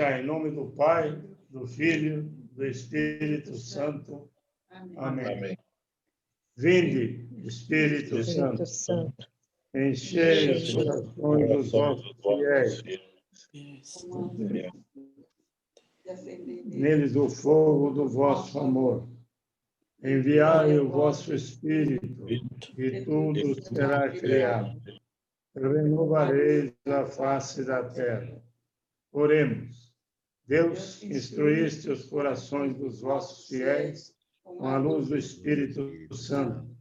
Em nome do Pai, do Filho, do Espírito Santo. Amém. Vinde, Espírito Santo, enchei os corações dos vossos fiéis, neles o fogo do vosso amor. Enviai o vosso Espírito, e tudo será criado. Renovareis a face da terra. Oremos. Deus, instruíste os corações dos vossos fiéis com a luz do Espírito Santo.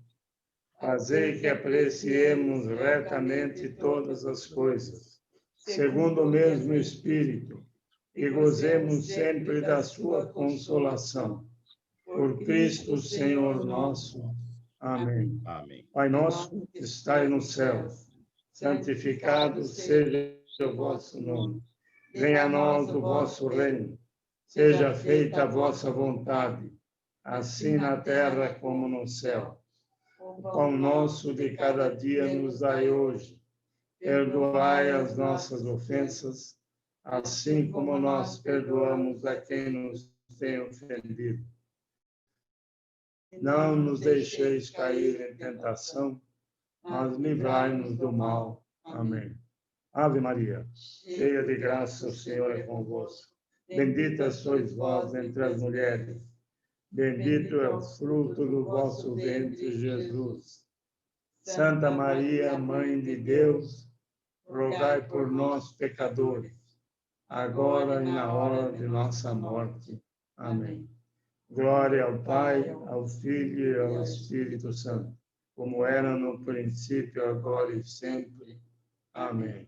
Fazei que apreciemos retamente todas as coisas, segundo o mesmo Espírito, e gozemos sempre da sua consolação. Por Cristo, Senhor nosso. Amém. Amém. Pai nosso que estais no céu, santificado seja o vosso nome. Venha a nós o vosso reino. Seja feita a vossa vontade, assim na terra como no céu. O pão nosso de cada dia nos dai hoje. Perdoai as nossas ofensas, assim como nós perdoamos a quem nos tem ofendido. Não nos deixeis cair em tentação, mas livrai-nos do mal. Amém. Ave Maria, cheia de graça, o Senhor é convosco. Bendita sois vós entre as mulheres. Bendito é o fruto do vosso ventre, Jesus. Santa Maria, Mãe de Deus, rogai por nós, pecadores, agora e na hora de nossa morte. Amém. Glória ao Pai, ao Filho e ao Espírito Santo, como era no princípio, agora e sempre. Amém.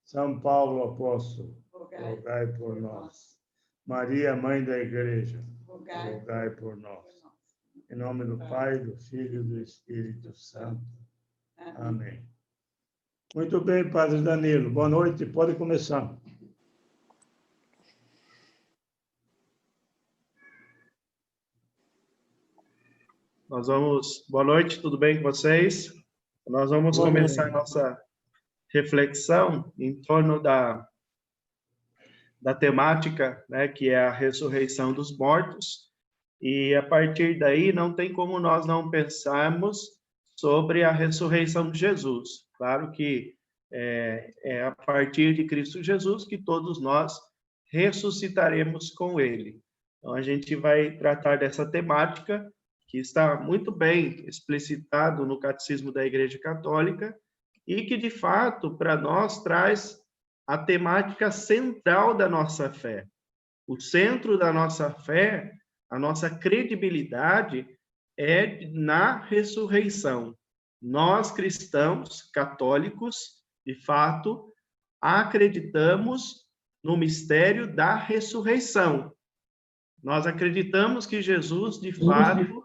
São Paulo, apóstolo, rogai por nós. Maria, Mãe da Igreja, rogai por nós. Em nome do Pai, do Filho e do Espírito Santo. Amém. Muito bem, Padre Danilo. Boa noite, pode começar. Boa noite, tudo bem com vocês? Nós vamos começar a nossa reflexão em torno da temática, né, que é a ressurreição dos mortos. E a partir daí não tem como nós não pensarmos sobre a ressurreição de Jesus. Claro que é a partir de Cristo Jesus que todos nós ressuscitaremos com ele. Então a gente vai tratar dessa temática que está muito bem explicitado no Catecismo da Igreja Católica e que, de fato, para nós traz a temática central da nossa fé. O centro da nossa fé, a nossa credibilidade é na ressurreição. Nós, cristãos católicos, de fato, acreditamos no mistério da ressurreição. Nós acreditamos que Jesus, de fato,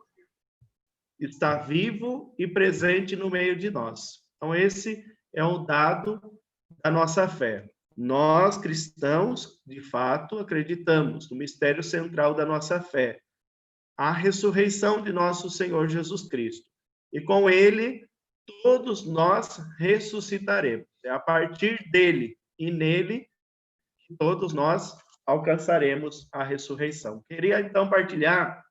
está vivo e presente no meio de nós. Então, esse é o dado da nossa fé. Nós, cristãos, de fato, acreditamos no mistério central da nossa fé, a ressurreição de nosso Senhor Jesus Cristo. E com ele, todos nós ressuscitaremos. É a partir dele e nele que todos nós alcançaremos a ressurreição. Queria, então, partilhar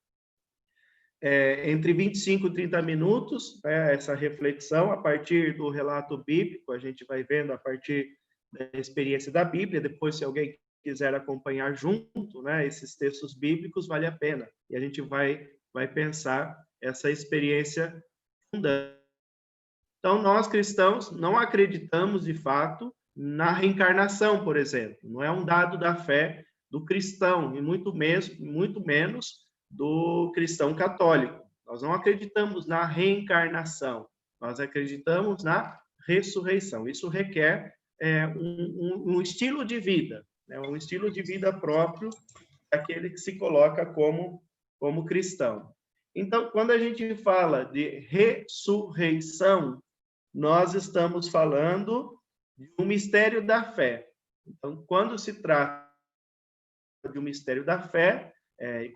entre 25 e 30 minutos, essa reflexão, a partir do relato bíblico, a gente vai vendo a partir da experiência da Bíblia, depois, se alguém quiser acompanhar junto, né, esses textos bíblicos, vale a pena. E a gente vai pensar essa experiência fundante. Então, nós cristãos não acreditamos, de fato, na reencarnação, por exemplo. Não é um dado da fé do cristão, e muito menos do cristão católico. Nós não acreditamos na reencarnação, nós acreditamos na ressurreição. Isso requer um estilo de vida, né? Um estilo de vida próprio daquele que se coloca como cristão. Então, quando a gente fala de ressurreição, nós estamos falando de um mistério da fé. Então, quando se trata de um mistério da fé,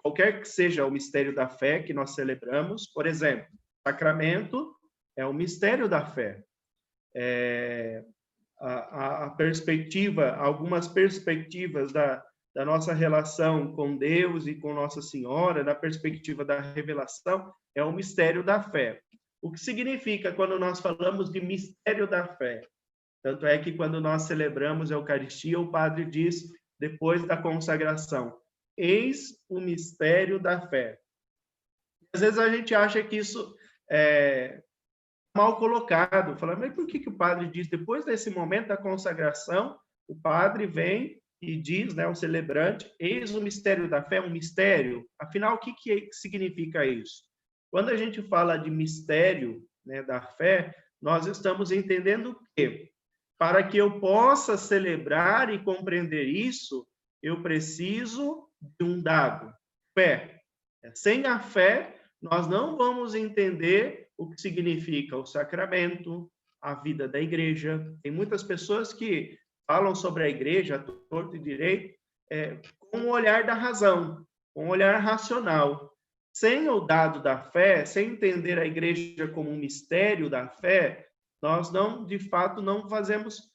qualquer que seja o mistério da fé que nós celebramos, por exemplo, sacramento é o mistério da fé. A perspectiva, algumas perspectivas da da nossa relação com Deus e com Nossa Senhora, da perspectiva da revelação, é o mistério da fé. O que significa quando nós falamos de mistério da fé? Tanto é que quando nós celebramos a Eucaristia, o padre diz, depois da consagração, eis o mistério da fé. Às vezes a gente acha que isso é mal colocado, falando, mas por que o padre diz, depois desse momento da consagração, o padre vem e diz, né, o celebrante, eis o mistério da fé, um mistério. Afinal, o que significa isso? Quando a gente fala de mistério, né, da fé, nós estamos entendendo que, para que eu possa celebrar e compreender isso, eu preciso de um dado, fé. Sem a fé, nós não vamos entender o que significa o sacramento, a vida da igreja. Tem muitas pessoas que falam sobre a igreja, a torto e direito, com o olhar da razão, com o olhar racional. Sem o dado da fé, sem entender a igreja como um mistério da fé, nós não, de fato, não fazemos,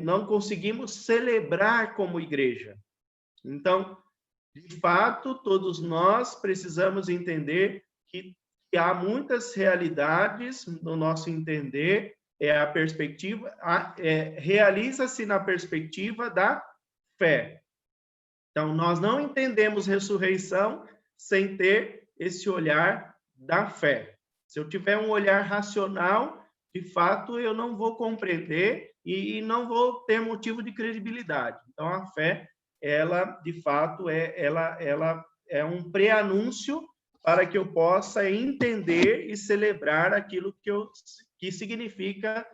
não conseguimos celebrar como igreja. Então, de fato, todos nós precisamos entender que há muitas realidades no nosso entender, a perspectiva, realiza-se na perspectiva da fé. Então, nós não entendemos ressurreição sem ter esse olhar da fé. Se eu tiver um olhar racional, de fato, eu não vou compreender e não vou ter motivo de credibilidade. Então, a fé, ela, de fato, ela é um pré-anúncio para que eu possa entender e celebrar aquilo que significa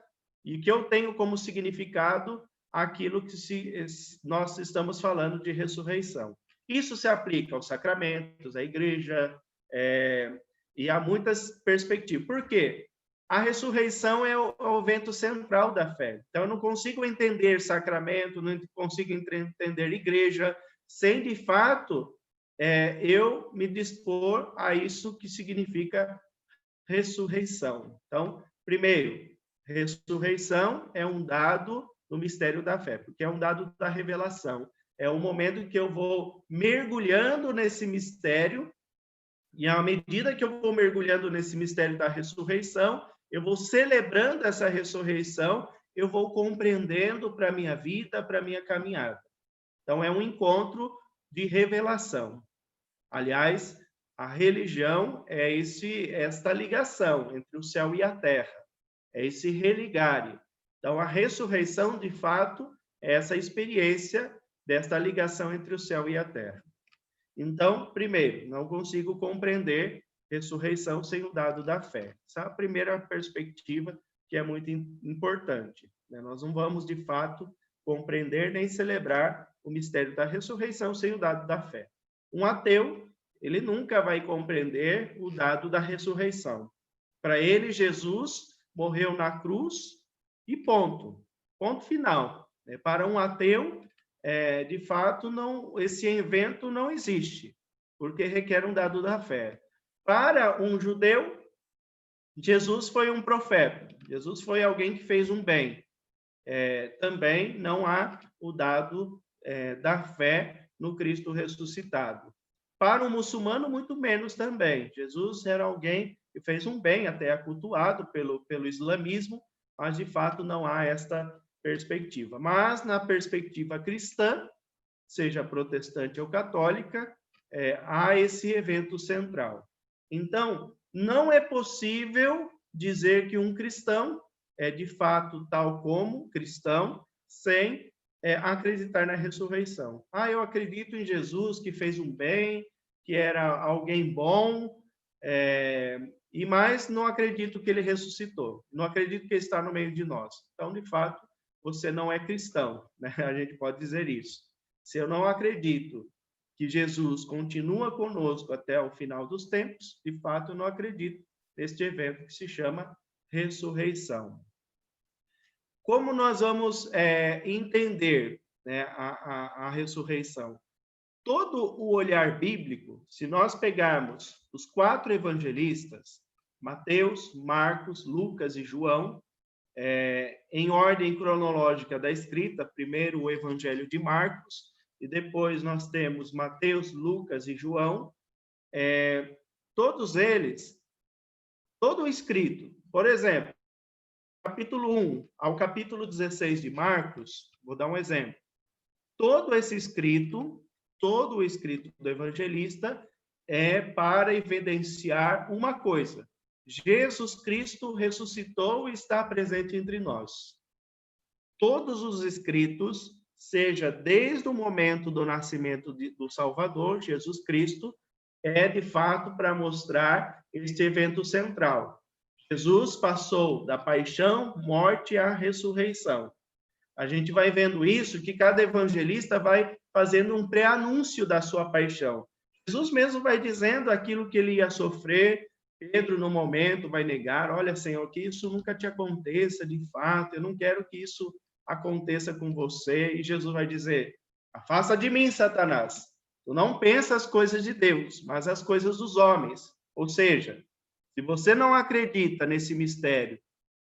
e que eu tenho como significado aquilo que nós estamos falando de ressurreição. Isso se aplica aos sacramentos, à igreja, e há muitas perspectivas. Por quê? A ressurreição é o evento central da fé. Então, eu não consigo entender sacramento, não consigo entender igreja, sem, de fato, eu me dispor a isso que significa ressurreição. Então, primeiro, ressurreição é um dado no mistério da fé, porque é um dado da revelação. É um momento em que eu vou mergulhando nesse mistério, e à medida que eu vou mergulhando nesse mistério da ressurreição, eu vou celebrando essa ressurreição, eu vou compreendendo para a minha vida, para a minha caminhada. Então, é um encontro de revelação. Aliás, a religião é esta ligação entre o céu e a terra, é esse religare. Então, a ressurreição, de fato, é essa experiência desta ligação entre o céu e a terra. Então, primeiro, não consigo compreender ressurreição sem o dado da fé. Essa é a primeira perspectiva que é muito importante. Nós não vamos, de fato, compreender nem celebrar o mistério da ressurreição sem o dado da fé. Um ateu, ele nunca vai compreender o dado da ressurreição. Para ele, Jesus morreu na cruz e ponto. Ponto final. Para um ateu, de fato, esse evento não existe, porque requer um dado da fé. Para um judeu, Jesus foi um profeta. Jesus foi alguém que fez um bem. Também não há o dado da fé no Cristo ressuscitado. Para um muçulmano, muito menos também. Jesus era alguém que fez um bem, até cultuado pelo islamismo, mas, de fato, não há esta perspectiva. Mas, na perspectiva cristã, seja protestante ou católica, há esse evento central. Então, não é possível dizer que um cristão é, de fato, tal como cristão, sem acreditar na ressurreição. Eu acredito em Jesus, que fez um bem, que era alguém bom, mas não acredito que ele ressuscitou. Não acredito que ele está no meio de nós. Então, de fato, você não é cristão, né? A gente pode dizer isso. Se eu não acredito que Jesus continua conosco até o final dos tempos, de fato, eu não acredito neste evento que se chama ressurreição. Como nós vamos entender, né, a ressurreição? Todo o olhar bíblico, se nós pegarmos os 4 evangelistas, Mateus, Marcos, Lucas e João, em ordem cronológica da escrita, primeiro o Evangelho de Marcos, e depois nós temos Mateus, Lucas e João, todos eles, todo o escrito, por exemplo, capítulo 1 ao capítulo 16 de Marcos, vou dar um exemplo, todo o escrito do evangelista é para evidenciar uma coisa: Jesus Cristo ressuscitou e está presente entre nós. Todos os escritos, seja desde o momento do nascimento do Salvador, Jesus Cristo, é de fato para mostrar este evento central. Jesus passou da paixão, morte à ressurreição. A gente vai vendo isso, que cada evangelista vai fazendo um pré-anúncio da sua paixão. Jesus mesmo vai dizendo aquilo que ele ia sofrer. Pedro, no momento, vai negar: olha, Senhor, que isso nunca te aconteça de fato, eu não quero que isso aconteça com você. E Jesus vai dizer: afasta de mim, Satanás. Tu não pensa as coisas de Deus, mas as coisas dos homens. Ou seja, se você não acredita nesse mistério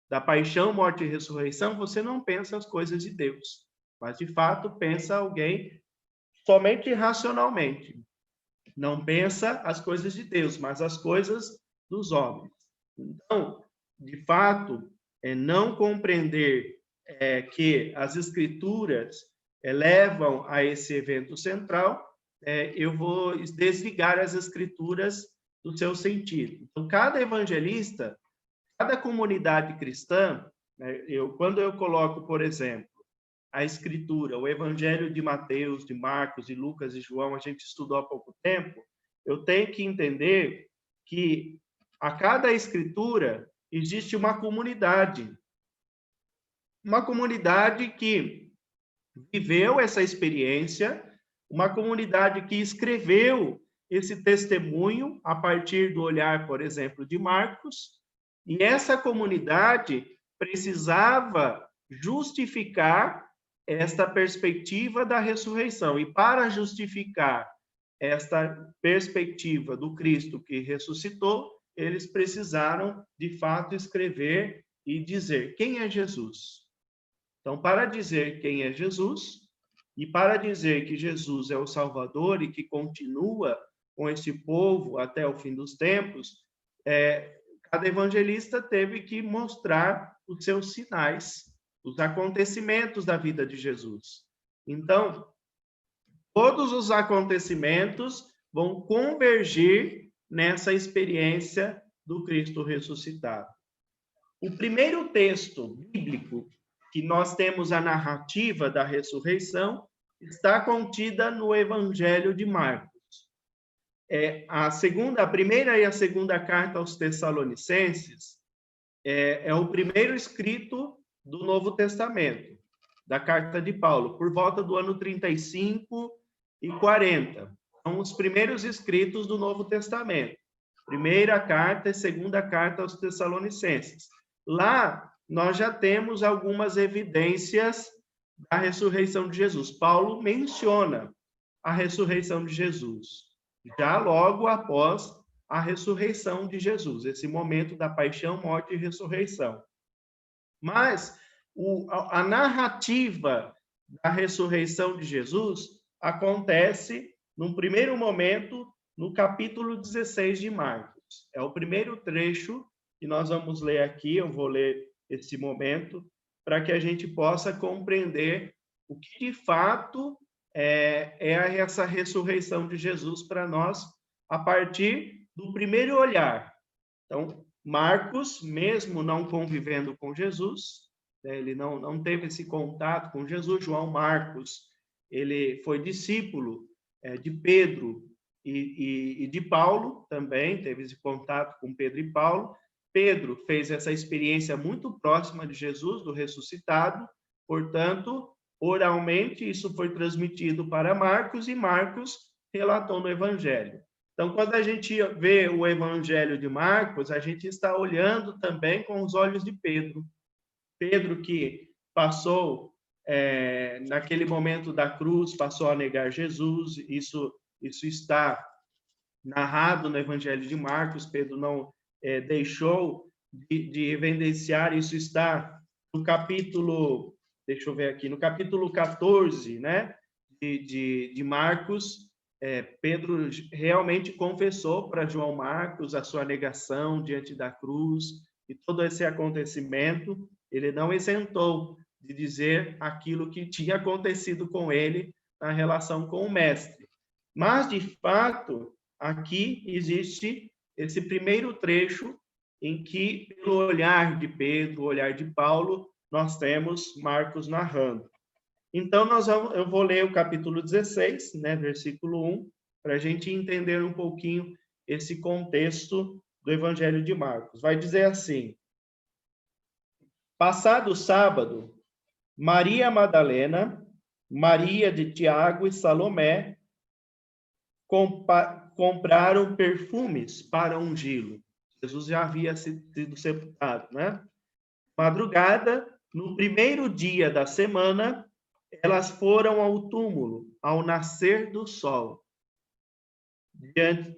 da paixão, morte e ressurreição, você não pensa as coisas de Deus, mas de fato pensa alguém somente racionalmente. Não pensa as coisas de Deus, mas as coisas dos homens. Então, de fato, não compreender que as escrituras levam a esse evento central, eu vou desligar as escrituras do seu sentido. Então, cada evangelista, cada comunidade cristã, né, quando eu coloco, por exemplo, a escritura, o evangelho de Mateus, de Marcos, de Lucas e João, a gente estudou há pouco tempo, eu tenho que entender que a cada escritura existe uma comunidade que viveu essa experiência, uma comunidade que escreveu esse testemunho a partir do olhar, por exemplo, de Marcos, e essa comunidade precisava justificar esta perspectiva da ressurreição. E para justificar esta perspectiva do Cristo que ressuscitou, eles precisaram, de fato, escrever e dizer quem é Jesus. Então, para dizer quem é Jesus, e para dizer que Jesus é o Salvador e que continua com esse povo até o fim dos tempos, cada evangelista teve que mostrar os seus sinais, os acontecimentos da vida de Jesus. Então, todos os acontecimentos vão convergir nessa experiência do Cristo ressuscitado. O primeiro texto bíblico que nós temos a narrativa da ressurreição está contida no Evangelho de Marcos. A primeira e a segunda carta aos Tessalonicenses é o primeiro escrito do Novo Testamento, da carta de Paulo, por volta do ano 35 e 40. São os primeiros escritos do Novo Testamento. Primeira carta e segunda carta aos Tessalonicenses. Lá, nós já temos algumas evidências da ressurreição de Jesus. Paulo menciona a ressurreição de Jesus, já logo após a ressurreição de Jesus, esse momento da paixão, morte e ressurreição. Mas a narrativa da ressurreição de Jesus acontece, num primeiro momento, no capítulo 16 de Marcos. É o primeiro trecho que nós vamos ler aqui, eu vou ler esse momento, para que a gente possa compreender o que, de fato, essa ressurreição de Jesus para nós, a partir do primeiro olhar. Então, Marcos, mesmo não convivendo com Jesus, ele não teve esse contato com Jesus. João Marcos, ele foi discípulo de Pedro e de Paulo também, teve esse contato com Pedro e Paulo. Pedro fez essa experiência muito próxima de Jesus, do ressuscitado, portanto, oralmente, isso foi transmitido para Marcos, e Marcos relatou no Evangelho. Então, quando a gente vê o Evangelho de Marcos, a gente está olhando também com os olhos de Pedro. Pedro que passou, naquele momento da cruz, passou a negar Jesus, isso está narrado no Evangelho de Marcos. Pedro não deixou de evidenciar, isso está no capítulo, deixa eu ver aqui, no capítulo 14, né, de Marcos, Pedro realmente confessou para João Marcos a sua negação diante da cruz e todo esse acontecimento. Ele não isentou de dizer aquilo que tinha acontecido com ele na relação com o mestre. Mas, de fato, aqui existe esse primeiro trecho em que, pelo olhar de Pedro, o olhar de Paulo, nós temos Marcos narrando. Então, eu vou ler o capítulo 16, né, versículo 1, para a gente entender um pouquinho esse contexto do Evangelho de Marcos. Vai dizer assim: passado o sábado, Maria Madalena, Maria de Tiago e Salomé compraram perfumes para ungí-lo. Jesus já havia sido sepultado, né? Madrugada, no primeiro dia da semana, elas foram ao túmulo, ao nascer do sol.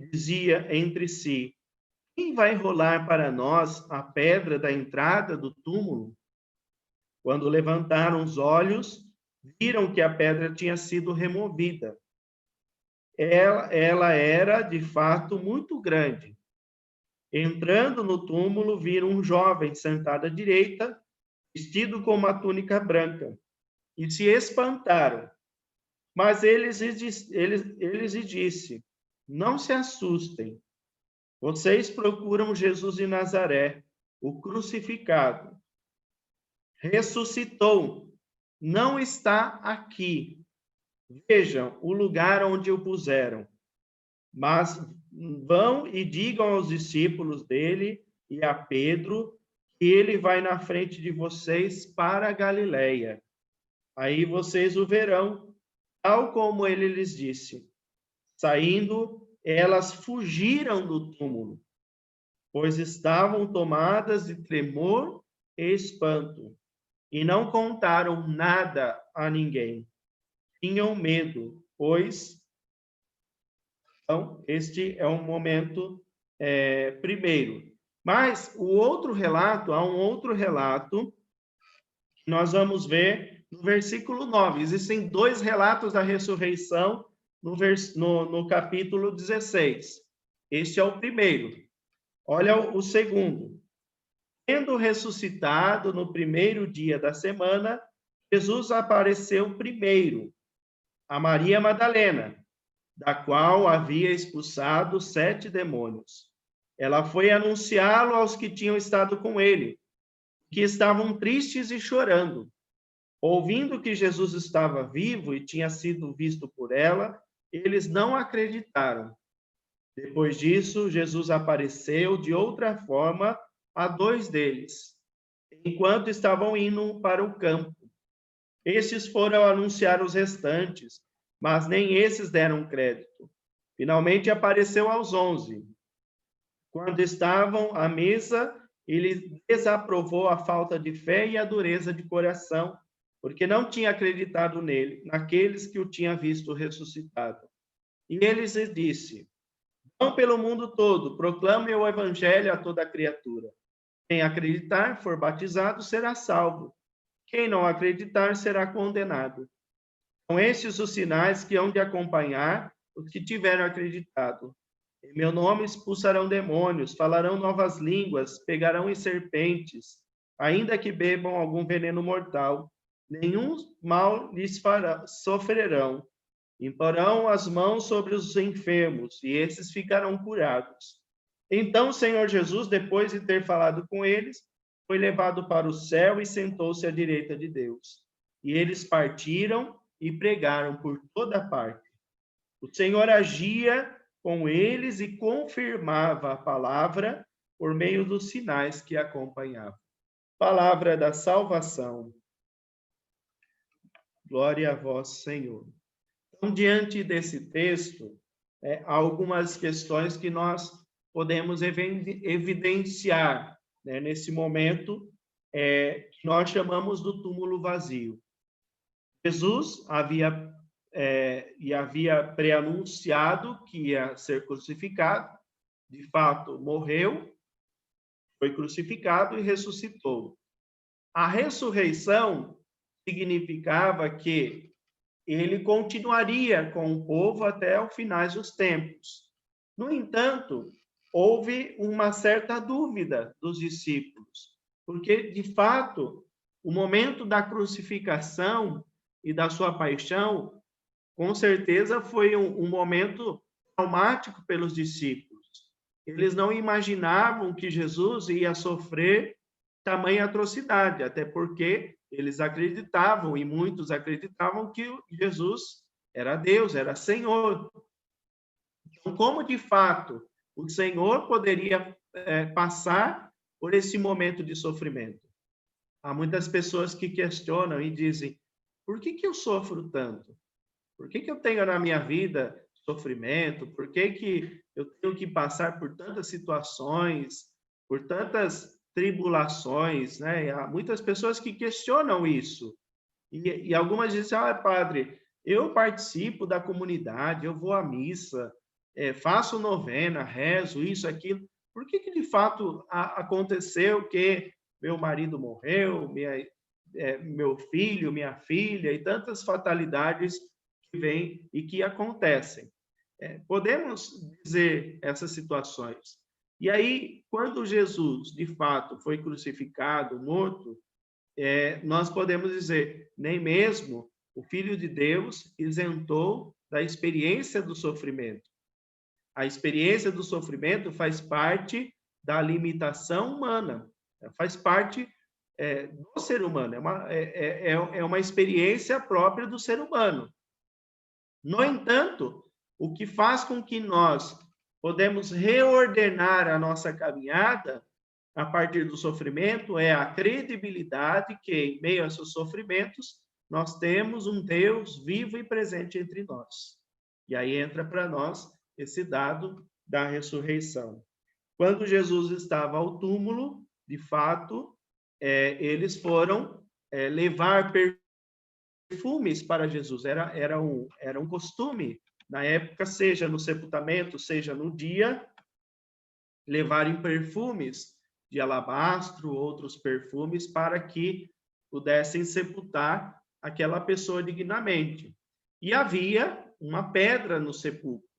Dizia entre si: quem vai rolar para nós a pedra da entrada do túmulo? Quando levantaram os olhos, viram que a pedra tinha sido removida. Ela era, de fato, muito grande. Entrando no túmulo, viram um jovem sentado à direita, vestido com uma túnica branca, e se espantaram. Mas ele lhes disse: não se assustem. Vocês procuram Jesus de Nazaré, o crucificado. Ressuscitou. Não está aqui. Vejam o lugar onde o puseram. Mas vão e digam aos discípulos dele e a Pedro que ele vai na frente de vocês para a Galileia. Aí vocês o verão, tal como ele lhes disse. Saindo, elas fugiram do túmulo, pois estavam tomadas de tremor e espanto, e não contaram nada a ninguém. Tinham medo, pois... Então, este é um momento primeiro. Mas há um outro relato que nós vamos ver no versículo 9. Existem dois relatos da ressurreição no capítulo 16. Este é o primeiro. Olha o segundo. Tendo ressuscitado no primeiro dia da semana, Jesus apareceu primeiro a Maria Madalena, da qual havia expulsado 7 demônios. Ela foi anunciá-lo aos que tinham estado com ele, que estavam tristes e chorando. Ouvindo que Jesus estava vivo e tinha sido visto por ela, eles não acreditaram. Depois disso, Jesus apareceu de outra forma a 2 deles, enquanto estavam indo para o campo. Estes foram anunciar os restantes, mas nem esses deram crédito. Finalmente apareceu aos 11. Quando estavam à mesa, ele desaprovou a falta de fé e a dureza de coração, porque não tinha acreditado nele, naqueles que o tinham visto ressuscitado. E ele lhes disse: vão pelo mundo todo, proclamem o evangelho a toda criatura. Quem acreditar, for batizado, será salvo. Quem não acreditar, será condenado. São estes os sinais que hão de acompanhar os que tiveram acreditado. Em meu nome expulsarão demônios, falarão novas línguas, pegarão em serpentes, ainda que bebam algum veneno mortal. Nenhum mal lhes sofrerão. Imporão as mãos sobre os enfermos, e esses ficarão curados. Então o Senhor Jesus, depois de ter falado com eles, foi levado para o céu e sentou-se à direita de Deus. E eles partiram e pregaram por toda parte. O Senhor agia com eles e confirmava a palavra por meio dos sinais que acompanhavam. Palavra da salvação. Glória a vós, Senhor. Então, diante desse texto, há algumas questões que nós podemos evidenciar, né, nesse momento que nós chamamos do túmulo vazio. Jesus havia pré-anunciado que ia ser crucificado, de fato morreu, foi crucificado e ressuscitou. A ressurreição significava que ele continuaria com o povo até o finais dos tempos. No entanto, houve uma certa dúvida dos discípulos, porque, de fato, o momento da crucificação e da sua paixão, com certeza, foi um momento traumático pelos discípulos. Eles não imaginavam que Jesus ia sofrer tamanha atrocidade, até porque eles acreditavam, e muitos acreditavam, que Jesus era Deus, era Senhor. Então, como de fato o Senhor poderia passar por esse momento de sofrimento? Há muitas pessoas que questionam e dizem: por que eu sofro tanto? Por que eu tenho na minha vida sofrimento? Por que eu tenho que passar por tantas situações, por tantas tribulações, né? Há muitas pessoas que questionam isso. E algumas dizem: padre, eu participo da comunidade, eu vou à missa, faço novena, rezo, isso, aquilo. Por que de fato aconteceu que meu marido morreu, meu filho, minha filha, e tantas fatalidades que vêm e que acontecem? Podemos dizer essas situações. E aí, quando Jesus, de fato, foi crucificado, morto, nós podemos dizer, nem mesmo o Filho de Deus isentou da experiência do sofrimento. A experiência do sofrimento faz parte da limitação humana, faz parte do ser humano, é uma experiência própria do ser humano. No entanto, o que faz com que nós podemos reordenar a nossa caminhada a partir do sofrimento é a credibilidade que, em meio a esses sofrimentos, nós temos um Deus vivo e presente entre nós. E aí entra para nós esse dado da ressurreição. Quando Jesus estava ao túmulo, de fato, eles foram levar perfumes para Jesus. Era um costume, na época, seja no sepultamento, seja no dia, levarem perfumes de alabastro, outros perfumes, para que pudessem sepultar aquela pessoa dignamente. E havia uma pedra no sepulcro.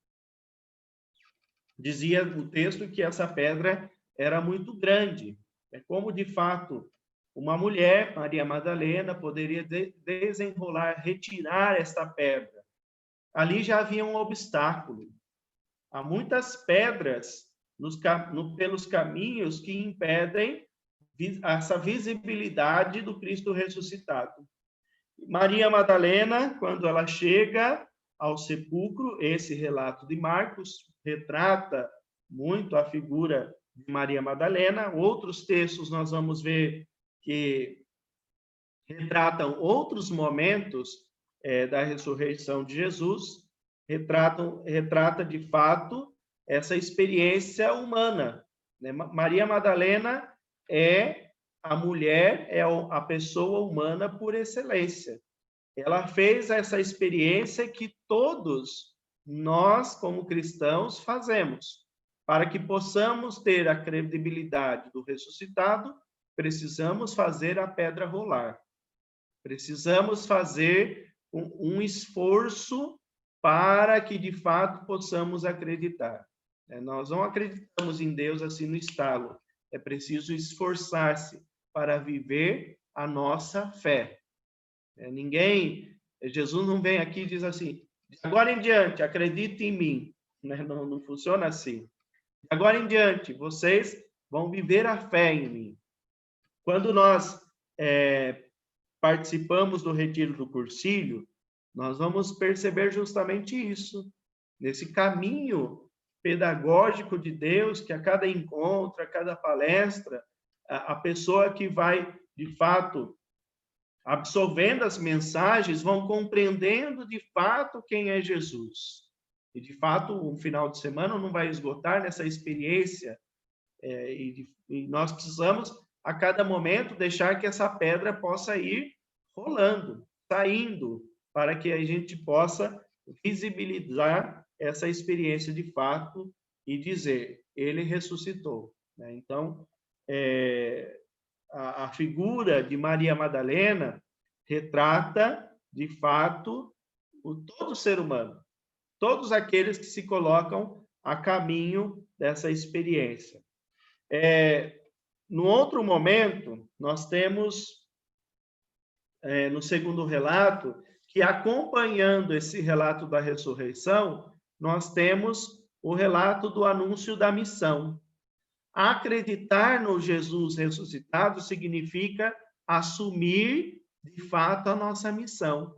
Dizia o texto que essa pedra era muito grande. É como, de fato, uma mulher, Maria Madalena, poderia desenrolar, retirar essa pedra. Ali já havia um obstáculo. Há muitas pedras pelos caminhos que impedem essa visibilidade do Cristo ressuscitado. Maria Madalena, quando ela chega ao sepulcro, esse relato de Marcos retrata muito a figura de Maria Madalena. Outros textos nós vamos ver que retratam outros momentos da ressurreição de Jesus, retrata de fato essa experiência humana, né? Maria Madalena é a mulher, é a pessoa humana por excelência. Ela fez essa experiência que todos nós, como cristãos, fazemos. Para que possamos ter a credibilidade do ressuscitado, precisamos fazer a pedra rolar. Precisamos fazer um esforço para que, de fato, possamos acreditar. Nós não acreditamos em Deus assim no estalo. É preciso esforçar-se para viver a nossa fé. Jesus não vem aqui e diz assim: de agora em diante, acredite em mim. Não funciona assim. De agora em diante, vocês vão viver a fé em mim. Quando nós participamos do retiro do Cursilho, nós vamos perceber justamente isso. Nesse caminho pedagógico de Deus, que a cada encontro, a cada palestra, a pessoa que vai, de fato, absorvendo as mensagens, vão compreendendo, de fato, quem é Jesus. E, de fato, um final de semana não vai esgotar nessa experiência. E nós precisamos, a cada momento, deixar que essa pedra possa ir rolando, saindo, para que a gente possa visibilizar essa experiência de fato e dizer, ele ressuscitou. Então, a figura de Maria Madalena retrata, de fato, por todo ser humano, todos aqueles que se colocam a caminho dessa experiência. No outro momento, nós temos, no segundo relato, que acompanhando esse relato da ressurreição, nós temos o relato do anúncio da missão. Acreditar no Jesus ressuscitado significa assumir, de fato, a nossa missão.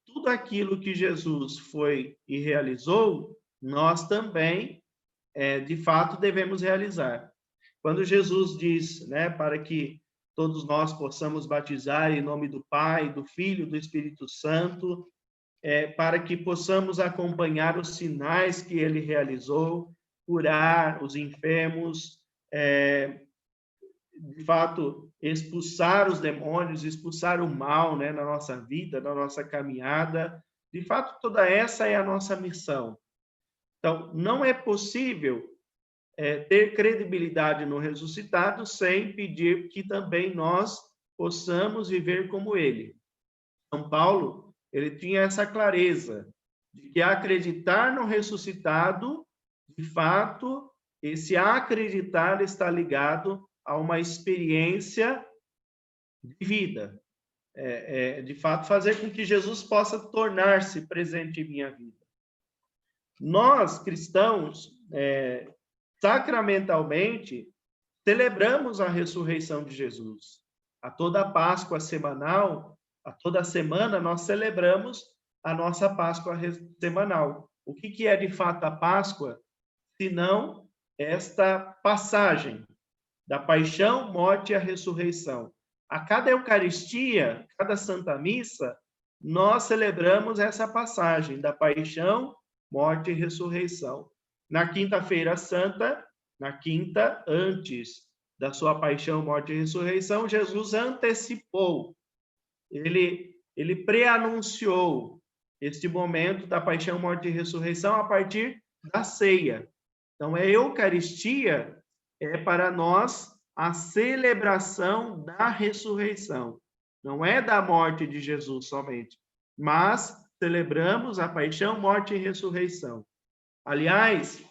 Tudo aquilo que Jesus foi e realizou, nós também, de fato, devemos realizar. Quando Jesus diz, né, para que todos nós possamos batizar em nome do Pai, do Filho, do Espírito Santo, para que possamos acompanhar os sinais que ele realizou, curar os enfermos, de fato, expulsar os demônios, expulsar o mal, né, na nossa vida, na nossa caminhada. De fato, toda essa é a nossa missão. Então, não é possível ter credibilidade no ressuscitado sem pedir que também nós possamos viver como ele. São Paulo, ele tinha essa clareza de que acreditar no ressuscitado, de fato, esse acreditar está ligado a uma experiência de vida. De fato, fazer com que Jesus possa tornar-se presente em minha vida. Nós, cristãos, sacramentalmente, celebramos a ressurreição de Jesus. A toda Páscoa semanal, a toda semana, nós celebramos a nossa Páscoa semanal. O que é, de fato, a Páscoa, senão esta passagem da paixão, morte e a ressurreição? A cada Eucaristia, cada Santa Missa, nós celebramos essa passagem da paixão, morte e ressurreição. Na Quinta-feira Santa, na quinta antes da sua paixão, morte e ressurreição, Jesus antecipou, ele preanunciou este momento da paixão, morte e ressurreição a partir da ceia. Então, a Eucaristia é para nós a celebração da ressurreição. Não é da morte de Jesus somente, mas celebramos a paixão, morte e ressurreição. Aliás,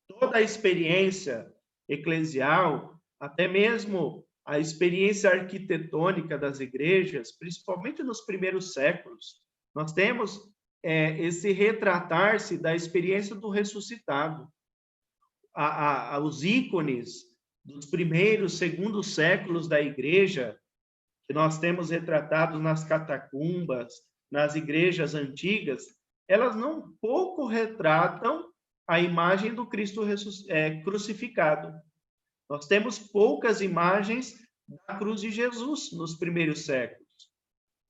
toda a experiência eclesial, até mesmo a experiência arquitetônica das igrejas, principalmente nos primeiros séculos, nós temos esse retratar-se da experiência do ressuscitado. Os ícones dos primeiros, segundos séculos da igreja, que nós temos retratados nas catacumbas, nas igrejas antigas, elas não pouco retratam a imagem do Cristo crucificado. Nós temos poucas imagens da cruz de Jesus nos primeiros séculos.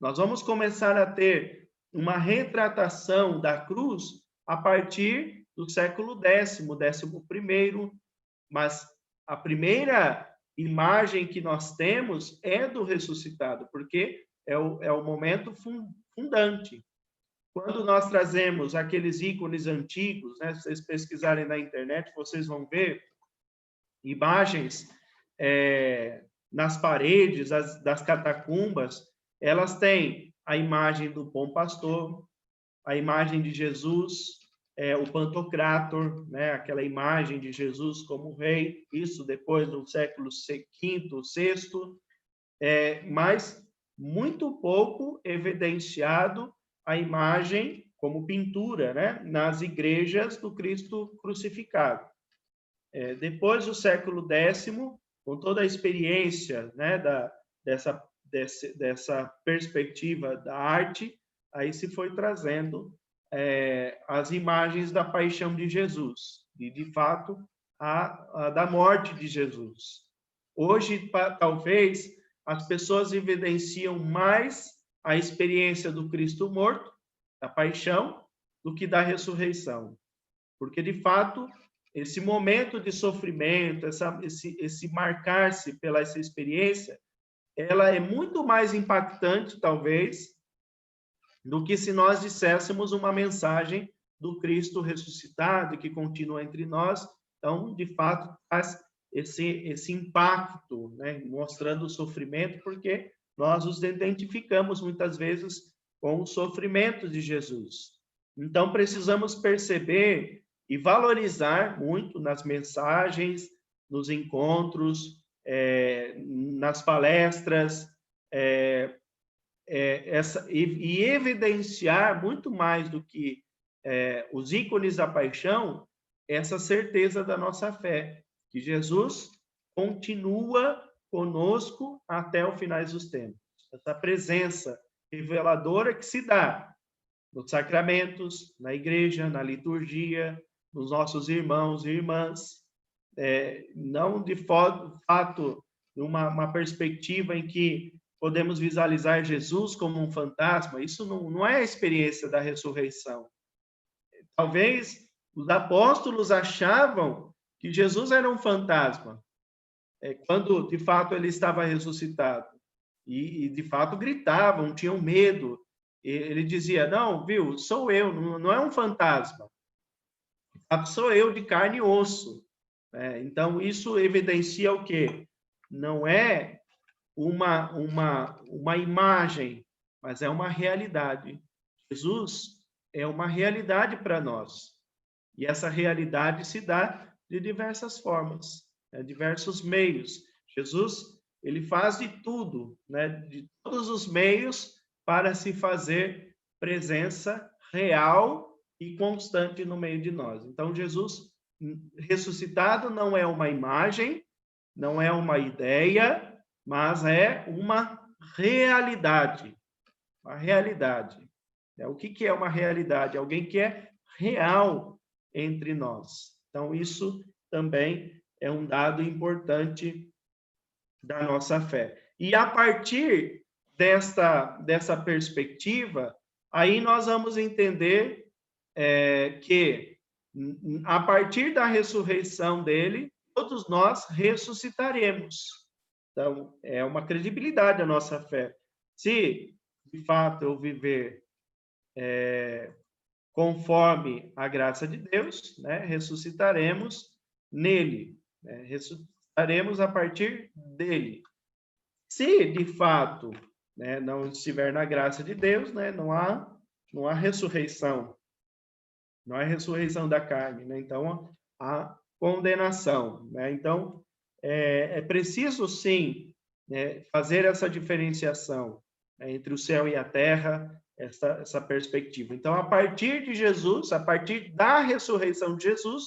Nós vamos começar a ter uma retratação da cruz a partir do século X, XI, mas a primeira imagem que nós temos é do ressuscitado, porque é o momento fundante. Quando nós trazemos aqueles ícones antigos, né, se vocês pesquisarem na internet, vocês vão ver imagens nas paredes das catacumbas, elas têm a imagem do bom pastor, a imagem de Jesus, o Pantocrátor, né, aquela imagem de Jesus como rei, isso depois do século V, VI, mas muito pouco evidenciado a imagem como pintura, né, nas igrejas do Cristo crucificado. Depois do século X, com toda a experiência, né, dessa perspectiva da arte, aí se foi trazendo as imagens da paixão de Jesus e, de fato, a da morte de Jesus. Hoje, talvez, as pessoas evidenciam mais a experiência do Cristo morto, da paixão, do que da ressurreição. Porque, de fato, esse momento de sofrimento, esse marcar-se pela essa experiência, ela é muito mais impactante, talvez, do que se nós disséssemos uma mensagem do Cristo ressuscitado, que continua entre nós. Então, de fato, faz esse impacto, né, mostrando o sofrimento, porque nós os identificamos muitas vezes com o sofrimento de Jesus. Então, precisamos perceber e valorizar muito nas mensagens, nos encontros, nas palestras, e evidenciar muito mais do que os ícones da paixão, essa certeza da nossa fé, que Jesus continua conosco até o final dos tempos. Essa presença reveladora que se dá nos sacramentos, na igreja, na liturgia, nos nossos irmãos e irmãs, não de fato uma perspectiva em que podemos visualizar Jesus como um fantasma. Isso não é a experiência da ressurreição. Talvez os apóstolos achavam que Jesus era um fantasma, quando de fato ele estava ressuscitado. E de fato gritavam, tinham medo. Ele dizia, não, viu, sou eu, não é um fantasma. Sou eu de carne e osso. Então, isso evidencia o quê? Não é uma imagem, mas é uma realidade. Jesus é uma realidade para nós. E essa realidade se dá de diversas formas, diversos meios. Jesus, ele faz de tudo, de todos os meios para se fazer presença real e constante no meio de nós. Então, Jesus ressuscitado não é uma imagem, não é uma ideia, mas é uma realidade. Uma realidade. O que é uma realidade? Alguém que é real entre nós. Então, isso também é um dado importante da nossa fé. E a partir dessa perspectiva, aí nós vamos entender que, a partir da ressurreição dele, todos nós ressuscitaremos. Então, é uma credibilidade a nossa fé. Se, de fato, eu viver conforme a graça de Deus, ressuscitaremos nele, ressuscitaremos a partir dele. Se, de fato, não estiver na graça de Deus, não há ressurreição, não há ressurreição da carne, então há condenação. Então, é preciso, sim, fazer essa diferenciação entre o céu e a terra, essa perspectiva. Então, a partir de Jesus, a partir da ressurreição de Jesus,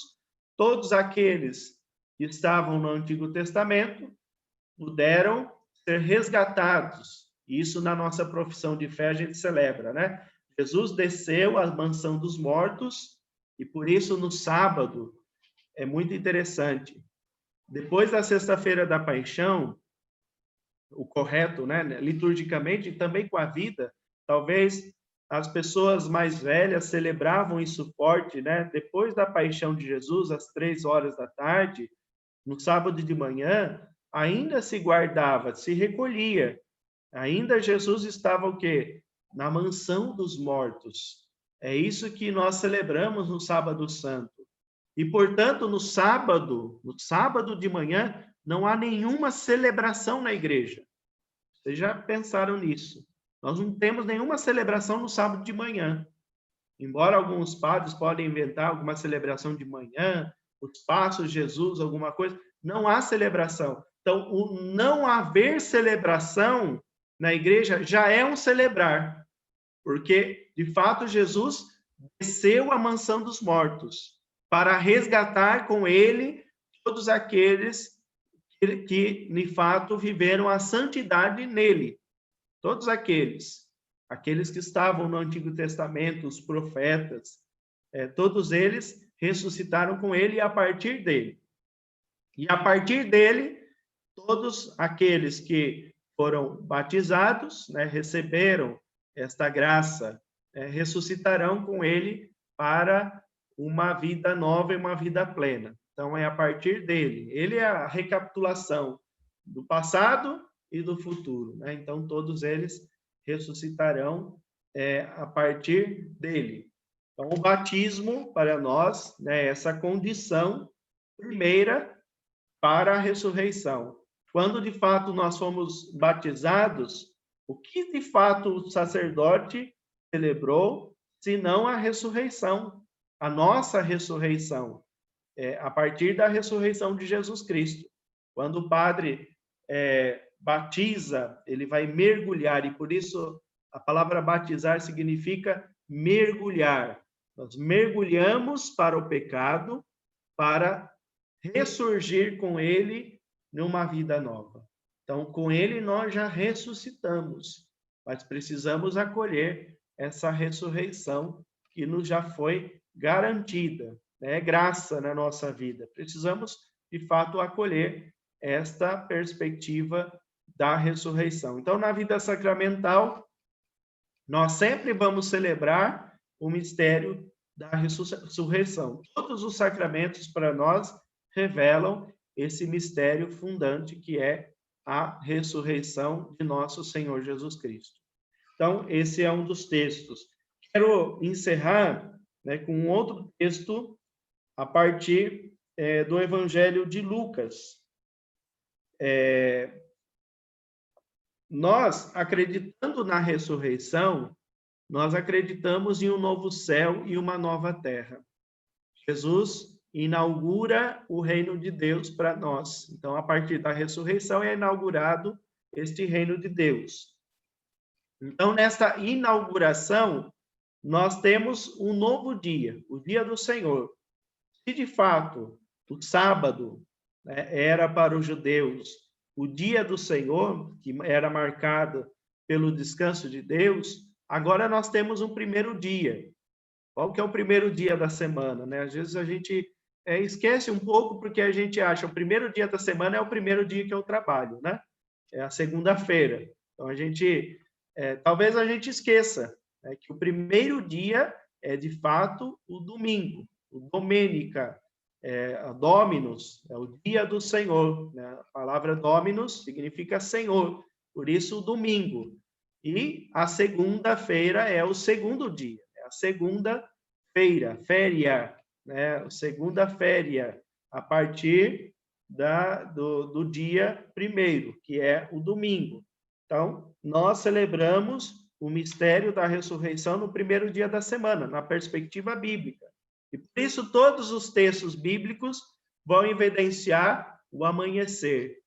todos aqueles que estavam no Antigo Testamento puderam ser resgatados. Isso na nossa profissão de fé a gente celebra, Jesus desceu à mansão dos mortos e por isso no sábado é muito interessante. Depois da sexta-feira da paixão, o correto, liturgicamente, e também com a vida, talvez as pessoas mais velhas celebravam isso forte, depois da paixão de Jesus, às 3 horas da tarde, no sábado de manhã, ainda se guardava, se recolhia. Ainda Jesus estava o quê? Na mansão dos mortos. É isso que nós celebramos no Sábado Santo. E, portanto, no sábado de manhã, não há nenhuma celebração na igreja. Vocês já pensaram nisso? Nós não temos nenhuma celebração no sábado de manhã. Embora alguns padres podem inventar alguma celebração de manhã, os passos de Jesus, alguma coisa, não há celebração. Então, o não haver celebração na igreja já é um celebrar, porque, de fato, Jesus desceu à mansão dos mortos para resgatar com ele todos aqueles que, de fato, viveram a santidade nele. Todos aqueles que estavam no Antigo Testamento, os profetas, todos eles ressuscitaram com ele e a partir dele. E a partir dele, todos aqueles que foram batizados, receberam esta graça, ressuscitarão com ele para uma vida nova e uma vida plena. Então, é a partir dele. Ele é a recapitulação do passado e do futuro. Então, todos eles ressuscitarão a partir dele. Então, o batismo, para nós, é essa condição primeira para a ressurreição. Quando, de fato, nós fomos batizados, o que, de fato, o sacerdote celebrou, senão a ressurreição, a nossa ressurreição, a partir da ressurreição de Jesus Cristo. Quando o padre batiza, ele vai mergulhar, e por isso a palavra batizar significa mergulhar. Nós mergulhamos para o pecado, para ressurgir com ele numa vida nova. Então, com ele nós já ressuscitamos, mas precisamos acolher essa ressurreição que nos já foi garantida, é graça na nossa vida. Precisamos, de fato, acolher esta perspectiva da ressurreição. Então, na vida sacramental, nós sempre vamos celebrar o mistério da ressurreição. Todos os sacramentos para nós revelam esse mistério fundante que é a ressurreição de nosso Senhor Jesus Cristo. Então, esse é um dos textos. Quero encerrar, com um outro texto a partir do Evangelho de Lucas. Nós, acreditando na ressurreição, nós acreditamos em um novo céu e uma nova terra. Jesus inaugura o reino de Deus para nós. Então, a partir da ressurreição é inaugurado este reino de Deus. Então, nesta inauguração, nós temos um novo dia, o dia do Senhor. Se, de fato, o sábado era para os judeus o dia do Senhor, que era marcado pelo descanso de Deus, agora nós temos um primeiro dia. Qual que é o primeiro dia da semana? Às vezes a gente esquece um pouco porque a gente acha que o primeiro dia da semana é o primeiro dia que eu trabalho, É a segunda-feira. Então, talvez a gente esqueça que o primeiro dia é, de fato, o domingo, o Domênica, a Dominus, é o dia do Senhor. A palavra Dominus significa Senhor, por isso o domingo. E a segunda-feira é o segundo dia, é a segunda-feira, féria, segunda-féria, a partir do dia primeiro, que é o domingo. Então, nós celebramos o mistério da ressurreição no primeiro dia da semana, na perspectiva bíblica. E por isso todos os textos bíblicos vão evidenciar o amanhecer,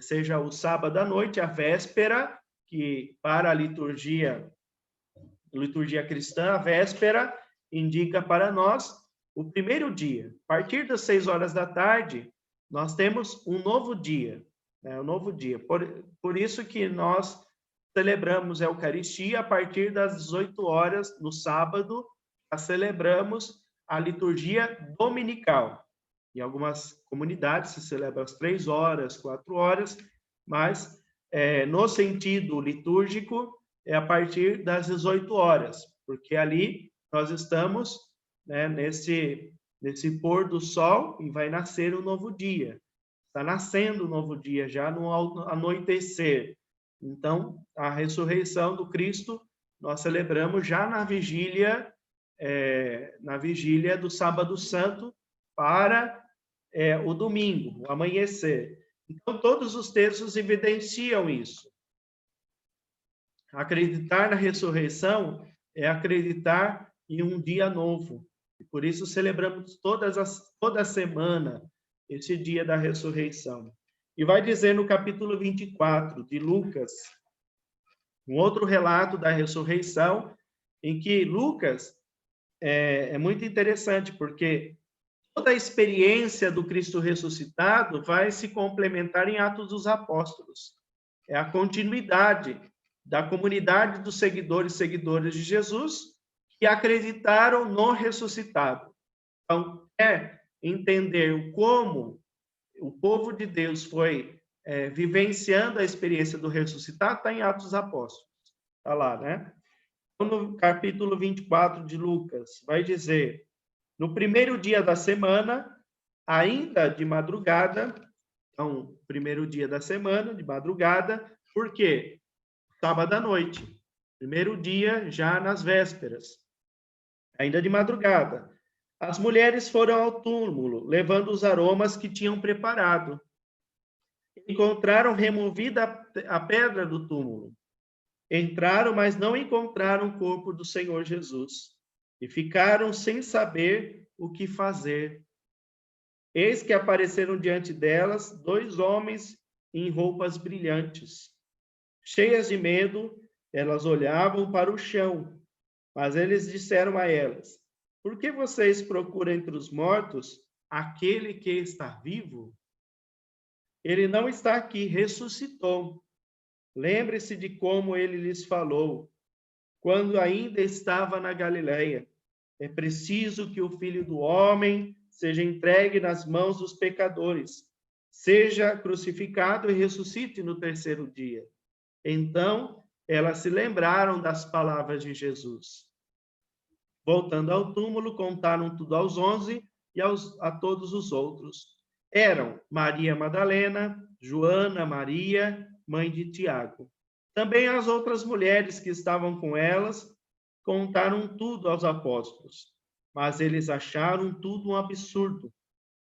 seja o sábado à noite, a véspera, que para a liturgia cristã, a véspera indica para nós o primeiro dia. A partir das 6 horas da tarde, nós temos um novo dia, um novo dia. Por isso que nós celebramos a Eucaristia a partir das 18 horas no sábado, celebramos a liturgia dominical. Em algumas comunidades se celebra às 3 horas, 4 horas, mas no sentido litúrgico é a partir das 18 horas, porque ali nós estamos nesse pôr do sol e vai nascer um novo dia. Está nascendo um novo dia, já no anoitecer. Então, a ressurreição do Cristo nós celebramos já na vigília do Sábado Santo para o domingo, o amanhecer. Então, todos os textos evidenciam isso. Acreditar na ressurreição é acreditar em um dia novo. E por isso celebramos toda semana esse dia da ressurreição. E vai dizer no capítulo 24 de Lucas, um outro relato da ressurreição, em que Lucas é muito interessante, porque toda a experiência do Cristo ressuscitado vai se complementar em Atos dos Apóstolos. É a continuidade da comunidade dos seguidores de Jesus que acreditaram no ressuscitado. Então, entender como o povo de Deus foi vivenciando a experiência do ressuscitado, está em Atos dos Apóstolos. Está lá, Então, no capítulo 24 de Lucas, vai dizer: no primeiro dia da semana, ainda de madrugada, então, primeiro dia da semana, de madrugada, por quê? Sábado à noite. Primeiro dia, já nas vésperas, ainda de madrugada. As mulheres foram ao túmulo, levando os aromas que tinham preparado. Encontraram removida a pedra do túmulo. Entraram, mas não encontraram o corpo do Senhor Jesus, e ficaram sem saber o que fazer. Eis que apareceram diante delas 2 homens em roupas brilhantes. Cheias de medo, elas olhavam para o chão, mas eles disseram a elas: por que vocês procuram entre os mortos aquele que está vivo? Ele não está aqui, ressuscitou. Lembre-se de como ele lhes falou, quando ainda estava na Galileia. É preciso que o Filho do Homem seja entregue nas mãos dos pecadores, seja crucificado e ressuscite no terceiro dia. Então, elas se lembraram das palavras de Jesus. Voltando ao túmulo, contaram tudo aos 11 e a todos os outros. Eram Maria Madalena, Joana, Maria, mãe de Tiago. Também as outras mulheres que estavam com elas contaram tudo aos apóstolos, mas eles acharam tudo um absurdo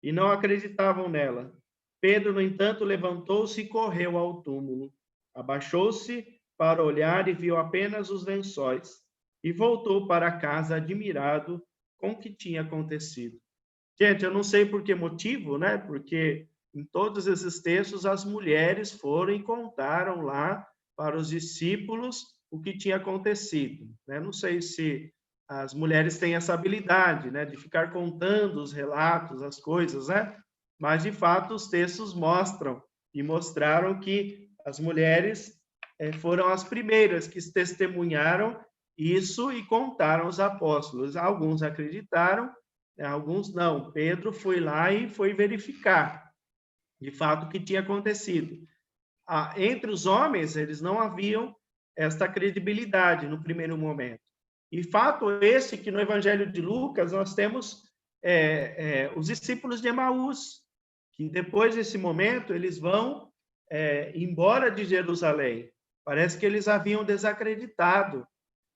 e não acreditavam nela. Pedro, no entanto, levantou-se e correu ao túmulo. Abaixou-se para olhar e viu apenas os lençóis, e voltou para casa admirado com o que tinha acontecido. Gente, eu não sei por que motivo, né? Porque em todos esses textos as mulheres foram e contaram lá para os discípulos o que tinha acontecido, né? Não sei se as mulheres têm essa habilidade, né, de ficar contando os relatos, as coisas, né? Mas de fato os textos mostram e mostraram que as mulheres foram as primeiras que testemunharam isso e contaram aos apóstolos. Alguns acreditaram, alguns não. Pedro foi lá e foi verificar, de fato, o que tinha acontecido. Entre os homens, eles não haviam esta credibilidade no primeiro momento. E fato esse que no Evangelho de Lucas nós temos os discípulos de Emaús, que depois desse momento eles vão embora de Jerusalém. Parece que eles haviam desacreditado.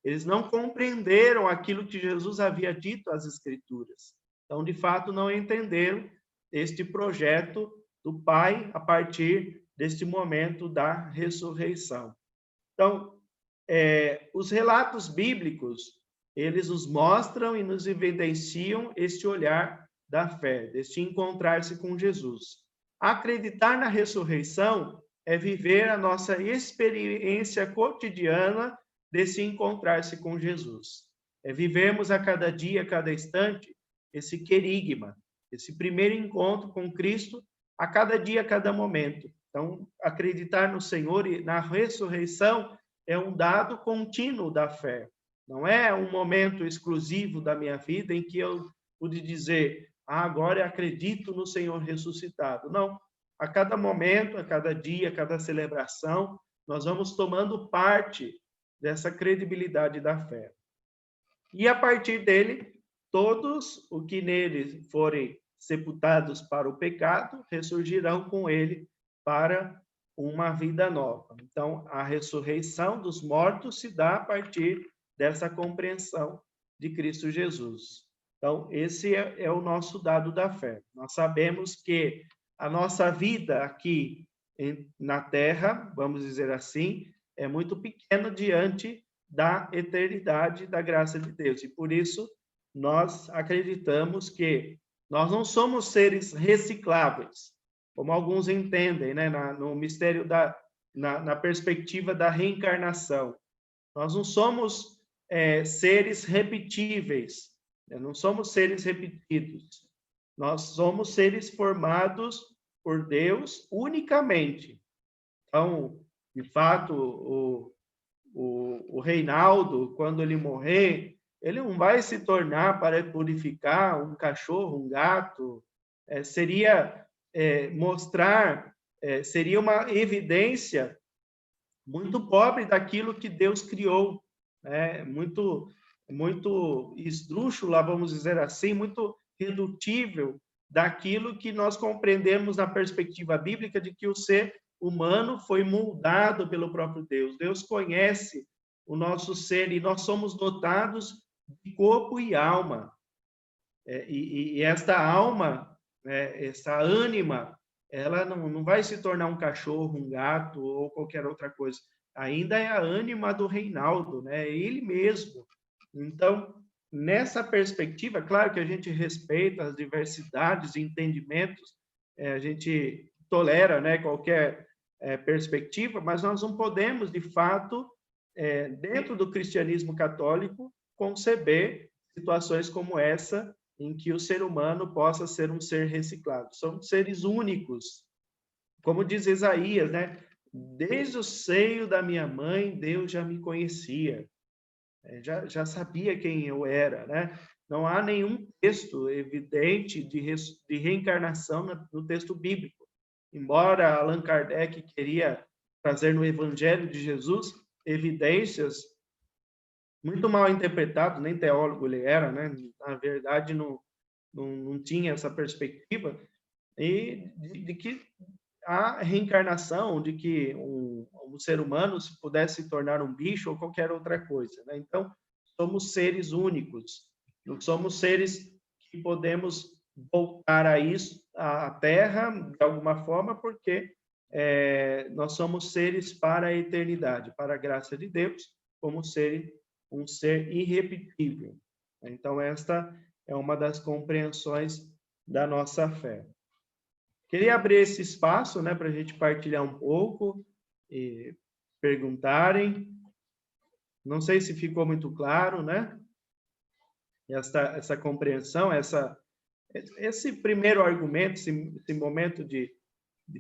Eles não compreenderam aquilo que Jesus havia dito às Escrituras. Então, de fato, não entenderam este projeto do Pai a partir deste momento da ressurreição. Então, os relatos bíblicos, eles nos mostram e nos evidenciam este olhar da fé, deste encontrar-se com Jesus. Acreditar na ressurreição é viver a nossa experiência cotidiana desse encontrar-se com Jesus. É vivermos a cada dia, a cada instante, esse querigma, esse primeiro encontro com Cristo, a cada dia, a cada momento. Então, acreditar no Senhor e na ressurreição é um dado contínuo da fé. Não é um momento exclusivo da minha vida em que eu pude dizer, agora eu acredito no Senhor ressuscitado. Não. A cada momento, a cada dia, a cada celebração, nós vamos tomando parte dessa credibilidade da fé. E a partir dele, todos os que nele forem sepultados para o pecado, ressurgirão com ele para uma vida nova. Então, a ressurreição dos mortos se dá a partir dessa compreensão de Cristo Jesus. Então, esse é o nosso dado da fé. Nós sabemos que a nossa vida aqui na Terra, vamos dizer assim, é muito pequena diante da eternidade da graça de Deus. E por isso, nós acreditamos que nós não somos seres recicláveis, como alguns entendem, né, no mistério na perspectiva da reencarnação. Nós não somos seres repetíveis, não somos seres repetidos. Nós somos seres formados por Deus unicamente. Então, de fato, o Reinaldo, quando ele morrer, ele não vai se tornar para purificar um cachorro, um gato. Seria mostrar, seria uma evidência muito pobre daquilo que Deus criou, né? Muito esdrúxula, vamos dizer assim, muito redutível daquilo que nós compreendemos na perspectiva bíblica de que o ser humano foi moldado pelo próprio Deus. Deus conhece o nosso ser e nós somos dotados de corpo e alma. E esta alma, essa ânima, ela não vai se tornar um cachorro, um gato ou qualquer outra coisa. ainda é a ânima do Reinaldo, né? É ele mesmo. Então, nessa perspectiva, claro que a gente respeita as diversidades e entendimentos, a gente tolera, né, qualquer perspectiva, mas nós não podemos, de fato, dentro do cristianismo católico, conceber situações como essa, em que o ser humano possa ser um ser reciclado. São seres únicos. Como diz Isaías, né? Desde o seio da minha mãe, Deus já me conhecia. Já sabia quem eu era, né? Não há nenhum texto evidente de reencarnação no texto bíblico. Embora Allan Kardec queria trazer no Evangelho de Jesus evidências muito mal interpretadas, nem teólogo ele era, né? Na verdade, não tinha essa perspectiva, e de que a reencarnação, de que um ser humano se pudesse tornar um bicho ou qualquer outra coisa, né? Então, somos seres únicos, somos seres que podemos voltar a isso, à Terra, de alguma forma, porque nós somos seres para a eternidade, para a graça de Deus, como um ser irrepetível. Então, esta é uma das compreensões da nossa fé. Queria abrir esse espaço, né, para a gente partilhar um pouco e perguntarem. Não sei se ficou muito claro, né? Essa compreensão, esse primeiro argumento, esse momento de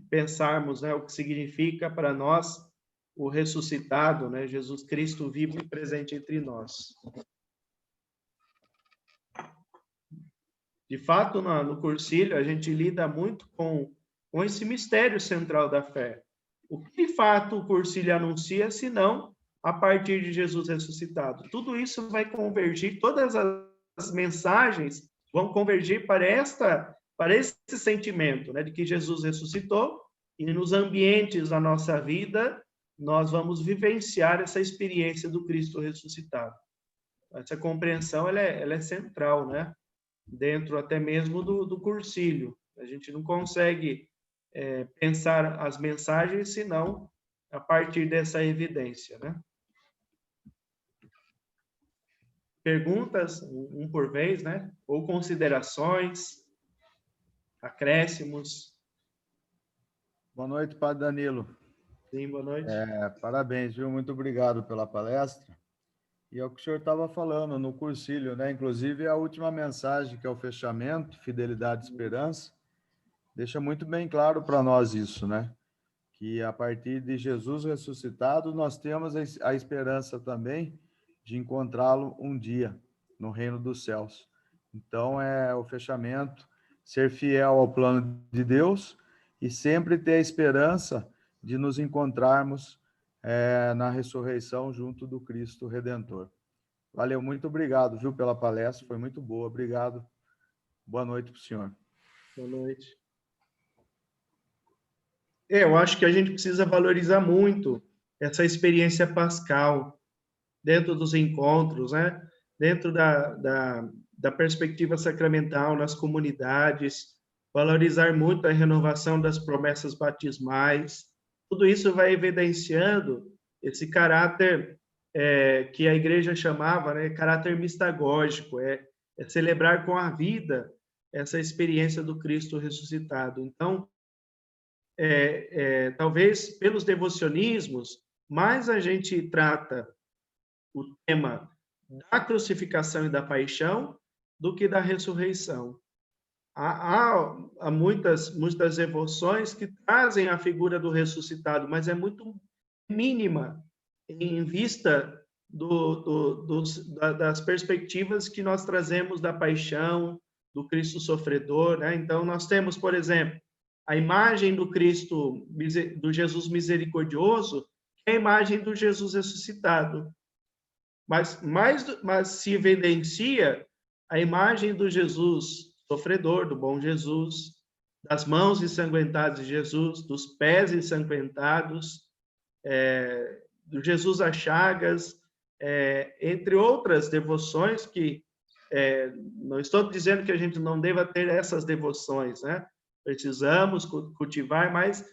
pensarmos, né, o que significa para nós o ressuscitado, né, Jesus Cristo vivo e presente entre nós. De fato, no Cursilho, a gente lida muito com esse mistério central da fé. O que, de fato, o Cursilho anuncia, senão a partir de Jesus ressuscitado? Tudo isso vai convergir, todas as mensagens vão convergir para esse sentimento, né, de que Jesus ressuscitou, e nos ambientes da nossa vida, nós vamos vivenciar essa experiência do Cristo ressuscitado. Essa compreensão, ela é central, né? Dentro até mesmo do Cursilho. A gente não consegue pensar as mensagens, senão a partir dessa evidência, né? Perguntas, um por vez, né? Ou considerações, acréscimos. Boa noite, Padre Danilo. Sim, boa noite. Parabéns, viu? Muito obrigado pela palestra. E é o que o senhor estava falando no Cursilho, né? Inclusive, a última mensagem, que é o fechamento, Fidelidade e Esperança, deixa muito bem claro para nós isso, né? Que a partir de Jesus ressuscitado, nós temos a esperança também de encontrá-lo um dia no reino dos céus. Então, é o fechamento, ser fiel ao plano de Deus e sempre ter a esperança de nos encontrarmos na ressurreição junto do Cristo Redentor. Valeu, muito obrigado, viu, pela palestra, foi muito boa, obrigado. Boa noite para o senhor. Boa noite. Eu acho que a gente precisa valorizar muito essa experiência pascal dentro dos encontros, né? Dentro da perspectiva sacramental nas comunidades, valorizar muito a renovação das promessas batismais. Tudo isso vai evidenciando esse caráter que a igreja chamava, né, caráter mistagógico, é celebrar com a vida essa experiência do Cristo ressuscitado. Então, talvez pelos devocionismos, mais a gente trata o tema da crucificação e da paixão do que da ressurreição. Há muitas devoções que trazem a figura do ressuscitado, mas é muito mínima em vista das perspectivas que nós trazemos da paixão, do Cristo sofredor, né? Então, nós temos, por exemplo, a imagem do Cristo, do Jesus misericordioso, que é a imagem do Jesus ressuscitado. Mas se evidencia a imagem do Jesus sofredor, do bom Jesus, das mãos ensanguentadas de Jesus, dos pés ensanguentados, do Jesus às chagas, entre outras devoções que não estou dizendo que a gente não deva ter essas devoções, né? Precisamos cultivar, mas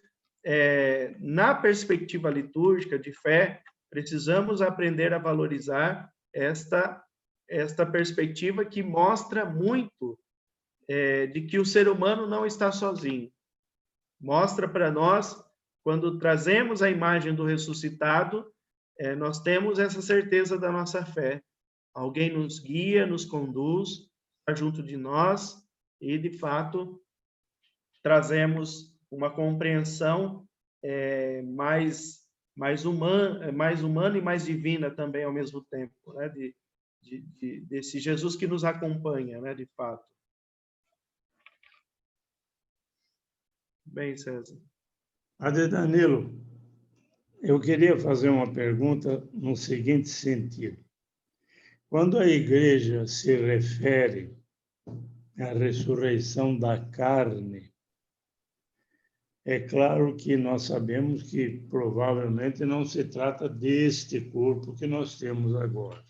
na perspectiva litúrgica de fé, precisamos aprender a valorizar esta perspectiva que mostra muito de que o ser humano não está sozinho. Mostra para nós, quando trazemos a imagem do ressuscitado, nós temos essa certeza da nossa fé. Alguém nos guia, nos conduz, está junto de nós e, de fato, trazemos uma compreensão mais humana e mais divina também ao mesmo tempo, né? Desse Jesus que nos acompanha, né? De fato. Bem, César. Padre Danilo, eu queria fazer uma pergunta no seguinte sentido. Quando a igreja se refere à ressurreição da carne, é claro que nós sabemos que provavelmente não se trata deste corpo que nós temos agora.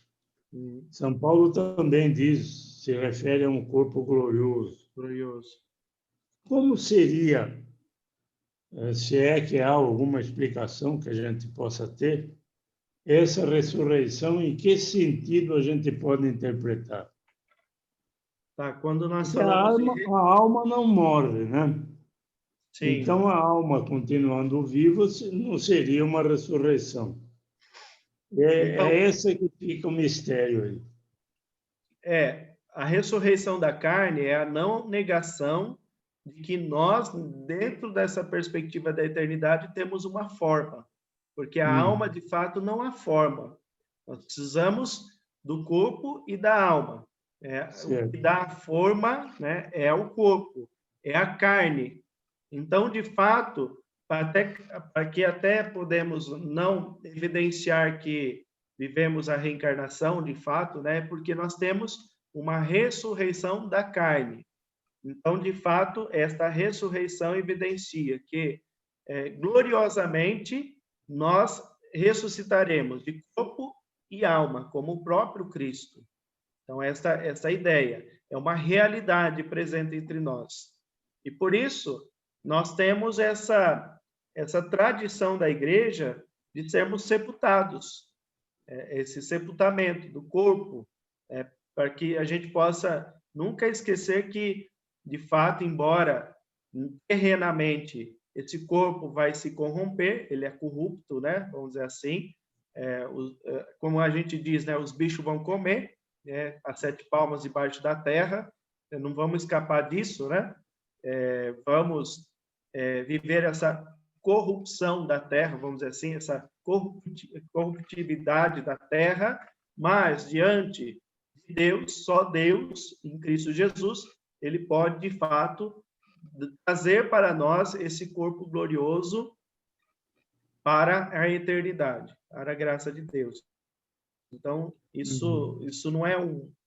São Paulo também diz, se refere a um corpo glorioso. Glorioso. Como seria, se é que há alguma explicação que a gente possa ter, essa ressurreição, em que sentido a gente pode interpretar? Tá, quando nós Porque falamos a alma não morre, né? Sim. Então, a alma continuando viva não seria uma ressurreição. Então, É esse que fica o mistério aí. A ressurreição da carne é a não negação de que nós, dentro dessa perspectiva da eternidade, temos uma forma. Porque a alma, de fato, não há forma. Nós precisamos do corpo e da alma. O que dá a forma, né, é o corpo, é a carne. Então, de fato, para que até podemos não evidenciar que vivemos a reencarnação, de fato, né, porque nós temos uma ressurreição da carne. Então, de fato, esta ressurreição evidencia que, gloriosamente, nós ressuscitaremos de corpo e alma, como o próprio Cristo. Então, essa ideia é uma realidade presente entre nós. E, por isso, nós temos essa tradição da igreja de sermos sepultados, esse sepultamento do corpo, para que a gente possa nunca esquecer que, de fato, embora terrenamente esse corpo vai se corromper, ele é corrupto, né? Vamos dizer assim, como a gente diz, né? Os bichos vão comer, as 7 palmas debaixo da terra, não vamos escapar disso, né? Vamos viver essa corrupção da terra, vamos dizer assim, essa corruptividade da terra, mas diante de Deus, só Deus, em Cristo Jesus, ele pode, de fato, trazer para nós esse corpo glorioso para a eternidade, para a graça de Deus. Então, isso não é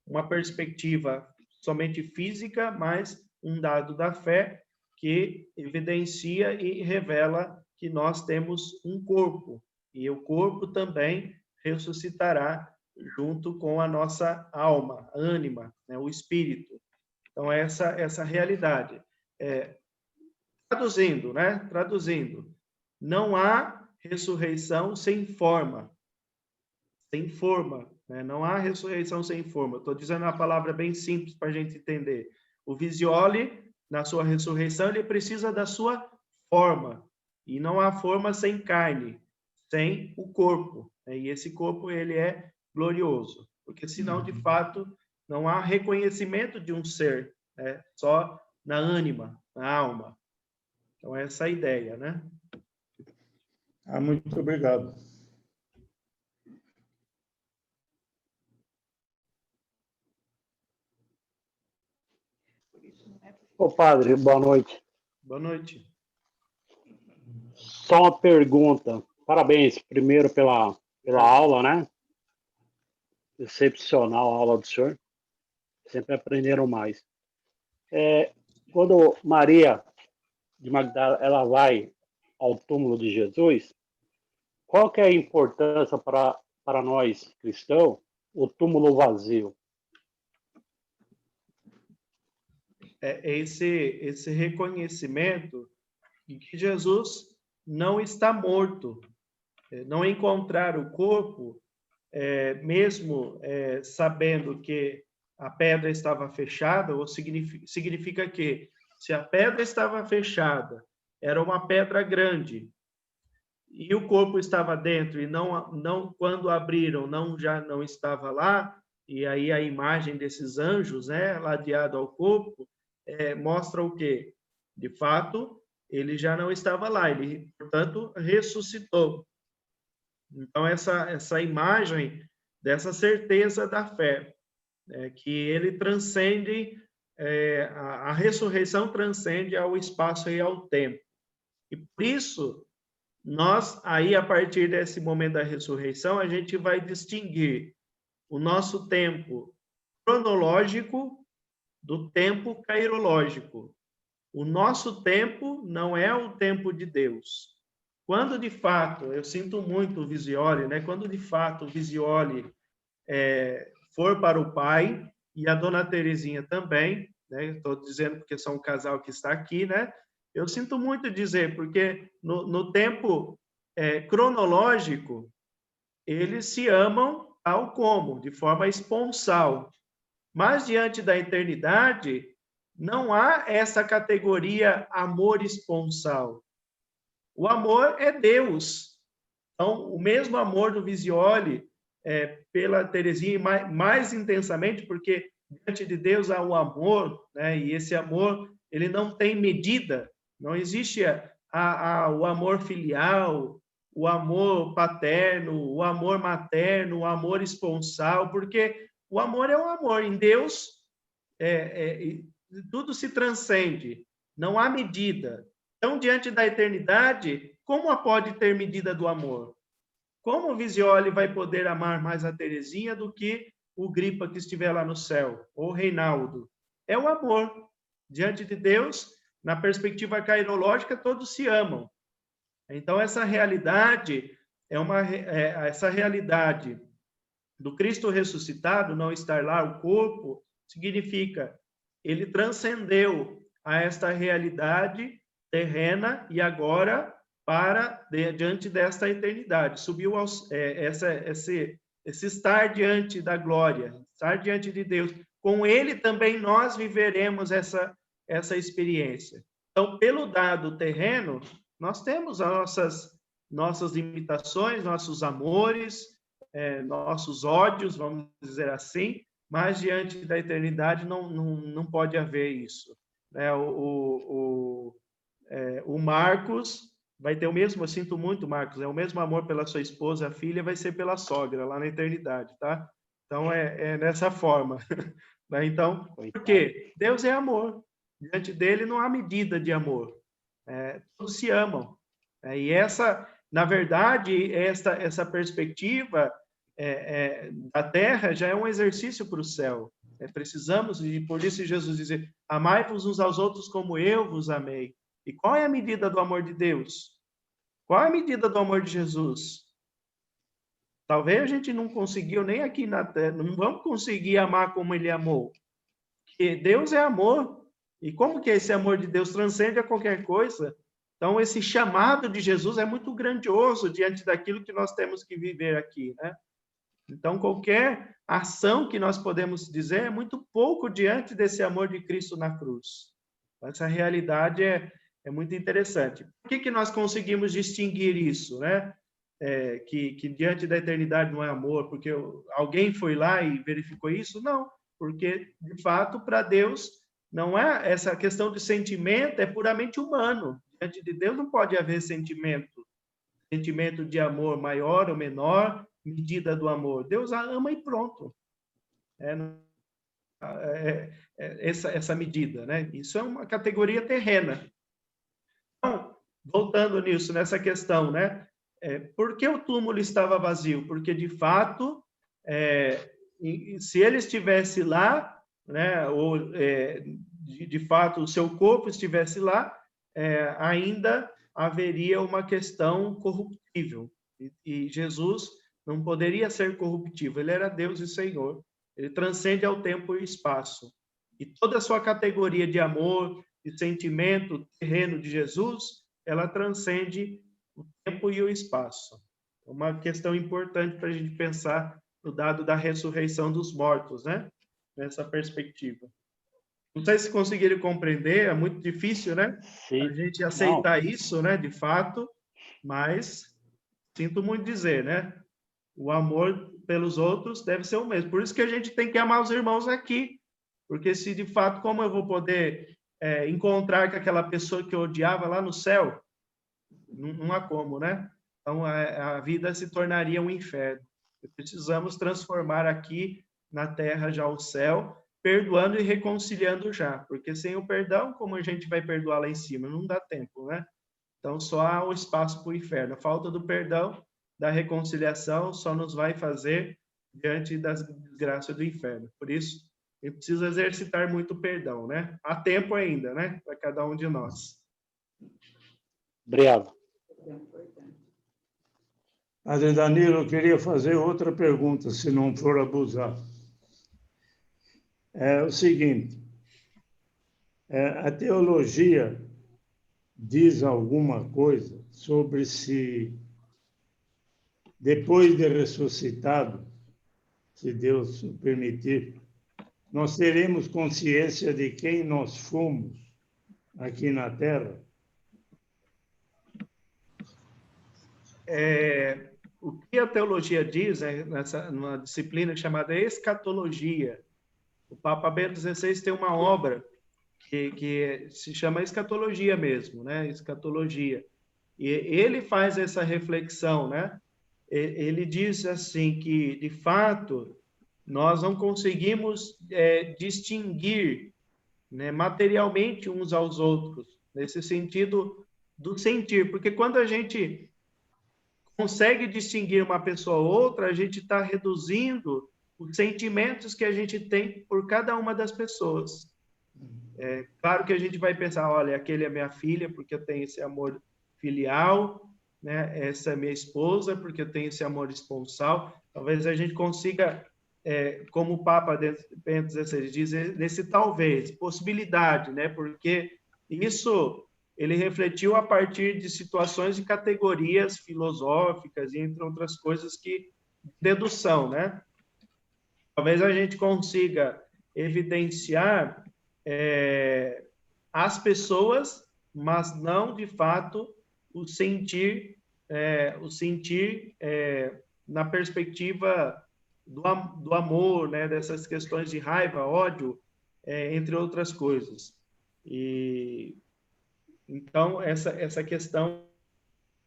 uma perspectiva somente física, mas um dado da fé que evidencia e revela que nós temos um corpo, e o corpo também ressuscitará junto com a nossa alma, ânima, né, o espírito. Então, essa realidade. Traduzindo, né? Traduzindo, não há ressurreição sem forma. Sem forma, né? Não há ressurreição sem forma. Estou dizendo uma palavra bem simples para a gente entender. O Visioli, na sua ressurreição, ele precisa da sua forma. E não há forma sem carne, sem o corpo. Né? E esse corpo, ele é glorioso. Porque senão, de fato, não há reconhecimento de um ser, né? Só na ânima, na alma. Então, essa é a ideia, né? Muito obrigado. Ô, padre, boa noite. Boa noite. Só uma pergunta. Parabéns, primeiro, pela aula, né? Excepcional a aula do senhor. Sempre aprenderam mais. Quando Maria de Magdala ela vai ao túmulo de Jesus, qual que é a importância para nós cristãos o túmulo vazio? Esse reconhecimento de que Jesus não está morto. Não encontrar o corpo, mesmo sabendo que a pedra estava fechada, ou significa que, se a pedra estava fechada, era uma pedra grande, e o corpo estava dentro, e não quando abriram, já não estava lá, e aí a imagem desses anjos, né, ladeado ao corpo, mostra o quê? De fato, ele já não estava lá, ele, portanto, ressuscitou. Então, essa imagem dessa certeza da fé, que ele transcende, a ressurreição transcende ao espaço e ao tempo. E por isso, nós, aí, a partir desse momento da ressurreição, a gente vai distinguir o nosso tempo cronológico do tempo cairológico. O nosso tempo não é o tempo de Deus. Quando, de fato, eu sinto muito o Visioli, né? Quando, de fato, o Visioli for para o Pai, e a dona Terezinha também, né? Estou dizendo porque são um casal que está aqui, né? Eu sinto muito dizer, porque no tempo cronológico, eles se amam tal como, de forma esponsal. Mas, diante da eternidade, não há essa categoria amor esponsal. O amor é Deus. Então, o mesmo amor do Visioli pela Terezinha, mais intensamente, porque diante de Deus há o amor, né? E esse amor, ele não tem medida. Não existe o amor filial, o amor paterno, o amor materno, o amor esponsal, porque o amor é o amor. Em Deus, tudo se transcende. Não há medida. Então, diante da eternidade, como pode ter medida do amor? Como o Visioli vai poder amar mais a Terezinha do que o Gripa que estiver lá no céu, ou o Reinaldo? É o amor. Diante de Deus, na perspectiva cairológica, todos se amam. Então, essa realidade essa realidade do Cristo ressuscitado, não estar lá o corpo, significa ele transcendeu a esta realidade terrena e agora para diante desta eternidade. Subiu esse estar diante da glória, estar diante de Deus. Com ele também nós viveremos essa experiência. Então, pelo dado terreno, nós temos as nossas limitações, nossos amores, nossos ódios, vamos dizer assim, mas diante da eternidade não pode haver isso. O Marcos vai ter o mesmo, eu sinto muito, Marcos, o mesmo amor pela sua esposa, a filha, vai ser pela sogra, lá na eternidade, tá? Então, é nessa forma. Então, por quê? Deus é amor. Diante dele não há medida de amor. Todos se amam. E na verdade, essa perspectiva da terra já é um exercício para o céu. Precisamos, e por isso Jesus diz, amai-vos uns aos outros como eu vos amei. E qual é a medida do amor de Deus? Qual é a medida do amor de Jesus? Talvez a gente não conseguiu nem aqui na terra, não vamos conseguir amar como ele amou. Porque Deus é amor. E como que esse amor de Deus transcende a qualquer coisa? Então, esse chamado de Jesus é muito grandioso diante daquilo que nós temos que viver aqui, né? Então, qualquer ação que nós podemos dizer é muito pouco diante desse amor de Cristo na cruz. Essa realidade é muito interessante. Por que nós conseguimos distinguir isso, né? Que diante da eternidade não é amor, porque alguém foi lá e verificou isso? Não, porque, de fato, para Deus, não é essa questão de sentimento, é puramente humano. Diante de Deus não pode haver sentimento de amor maior ou menor, medida do amor. Deus a ama e pronto. Essa medida, né? Isso é uma categoria terrena. Então, voltando nisso, nessa questão, né? Por que o túmulo estava vazio? Porque, de fato, se ele estivesse lá, né? Ou, de fato, o seu corpo estivesse lá, ainda haveria uma questão corruptível. E Jesus não poderia ser corruptível. Ele era Deus e Senhor. Ele transcende ao tempo e espaço. E toda a sua categoria de amor, de sentimento terreno de Jesus, ela transcende tempo e o espaço. Uma questão importante para a gente pensar no dado da ressurreição dos mortos, né? Nessa perspectiva. Não sei se conseguiram compreender, é muito difícil, né? Sim. A gente aceitar isso, né? De fato, mas sinto muito dizer, né? O amor pelos outros deve ser o mesmo. Por isso que a gente tem que amar os irmãos aqui, porque se de fato, como eu vou poder encontrar com aquela pessoa que eu odiava lá no céu? Não há como, né? Então, a vida se tornaria um inferno. Precisamos transformar aqui na terra já o céu, perdoando e reconciliando já, porque sem o perdão, como a gente vai perdoar lá em cima? Não dá tempo, né? Então, só há o espaço para o inferno. A falta do perdão, da reconciliação, só nos vai fazer diante das desgraças do inferno. Por isso, a gente precisa exercitar muito o perdão, né? Há tempo ainda, né? Para cada um de nós. Obrigado. Padre Danilo, eu queria fazer outra pergunta, se não for abusar. É o seguinte, a teologia diz alguma coisa sobre se, depois de ressuscitado, se Deus o permitir, nós teremos consciência de quem nós fomos aqui na Terra? O que a teologia diz, numa disciplina chamada escatologia, o Papa Bento XVI tem uma obra que se chama escatologia mesmo, né? Escatologia. E ele faz essa reflexão, né? Ele diz assim que, de fato, nós não conseguimos distinguir, né, materialmente uns aos outros, nesse sentido do sentir, porque quando a gente consegue distinguir uma pessoa ou outra, a gente está reduzindo os sentimentos que a gente tem por cada uma das pessoas. Claro que a gente vai pensar, olha, aquele é minha filha, porque eu tenho esse amor filial, né? Essa é minha esposa, porque eu tenho esse amor esponsal. Talvez a gente consiga, como o Papa Bento XVI diz, nesse talvez, possibilidade, né? Porque isso ele refletiu a partir de situações e categorias filosóficas, entre outras coisas, que dedução, né? Talvez a gente consiga evidenciar as pessoas, mas não, de fato, o sentir na perspectiva do amor, né? Dessas questões de raiva, ódio, entre outras coisas. Então, essa questão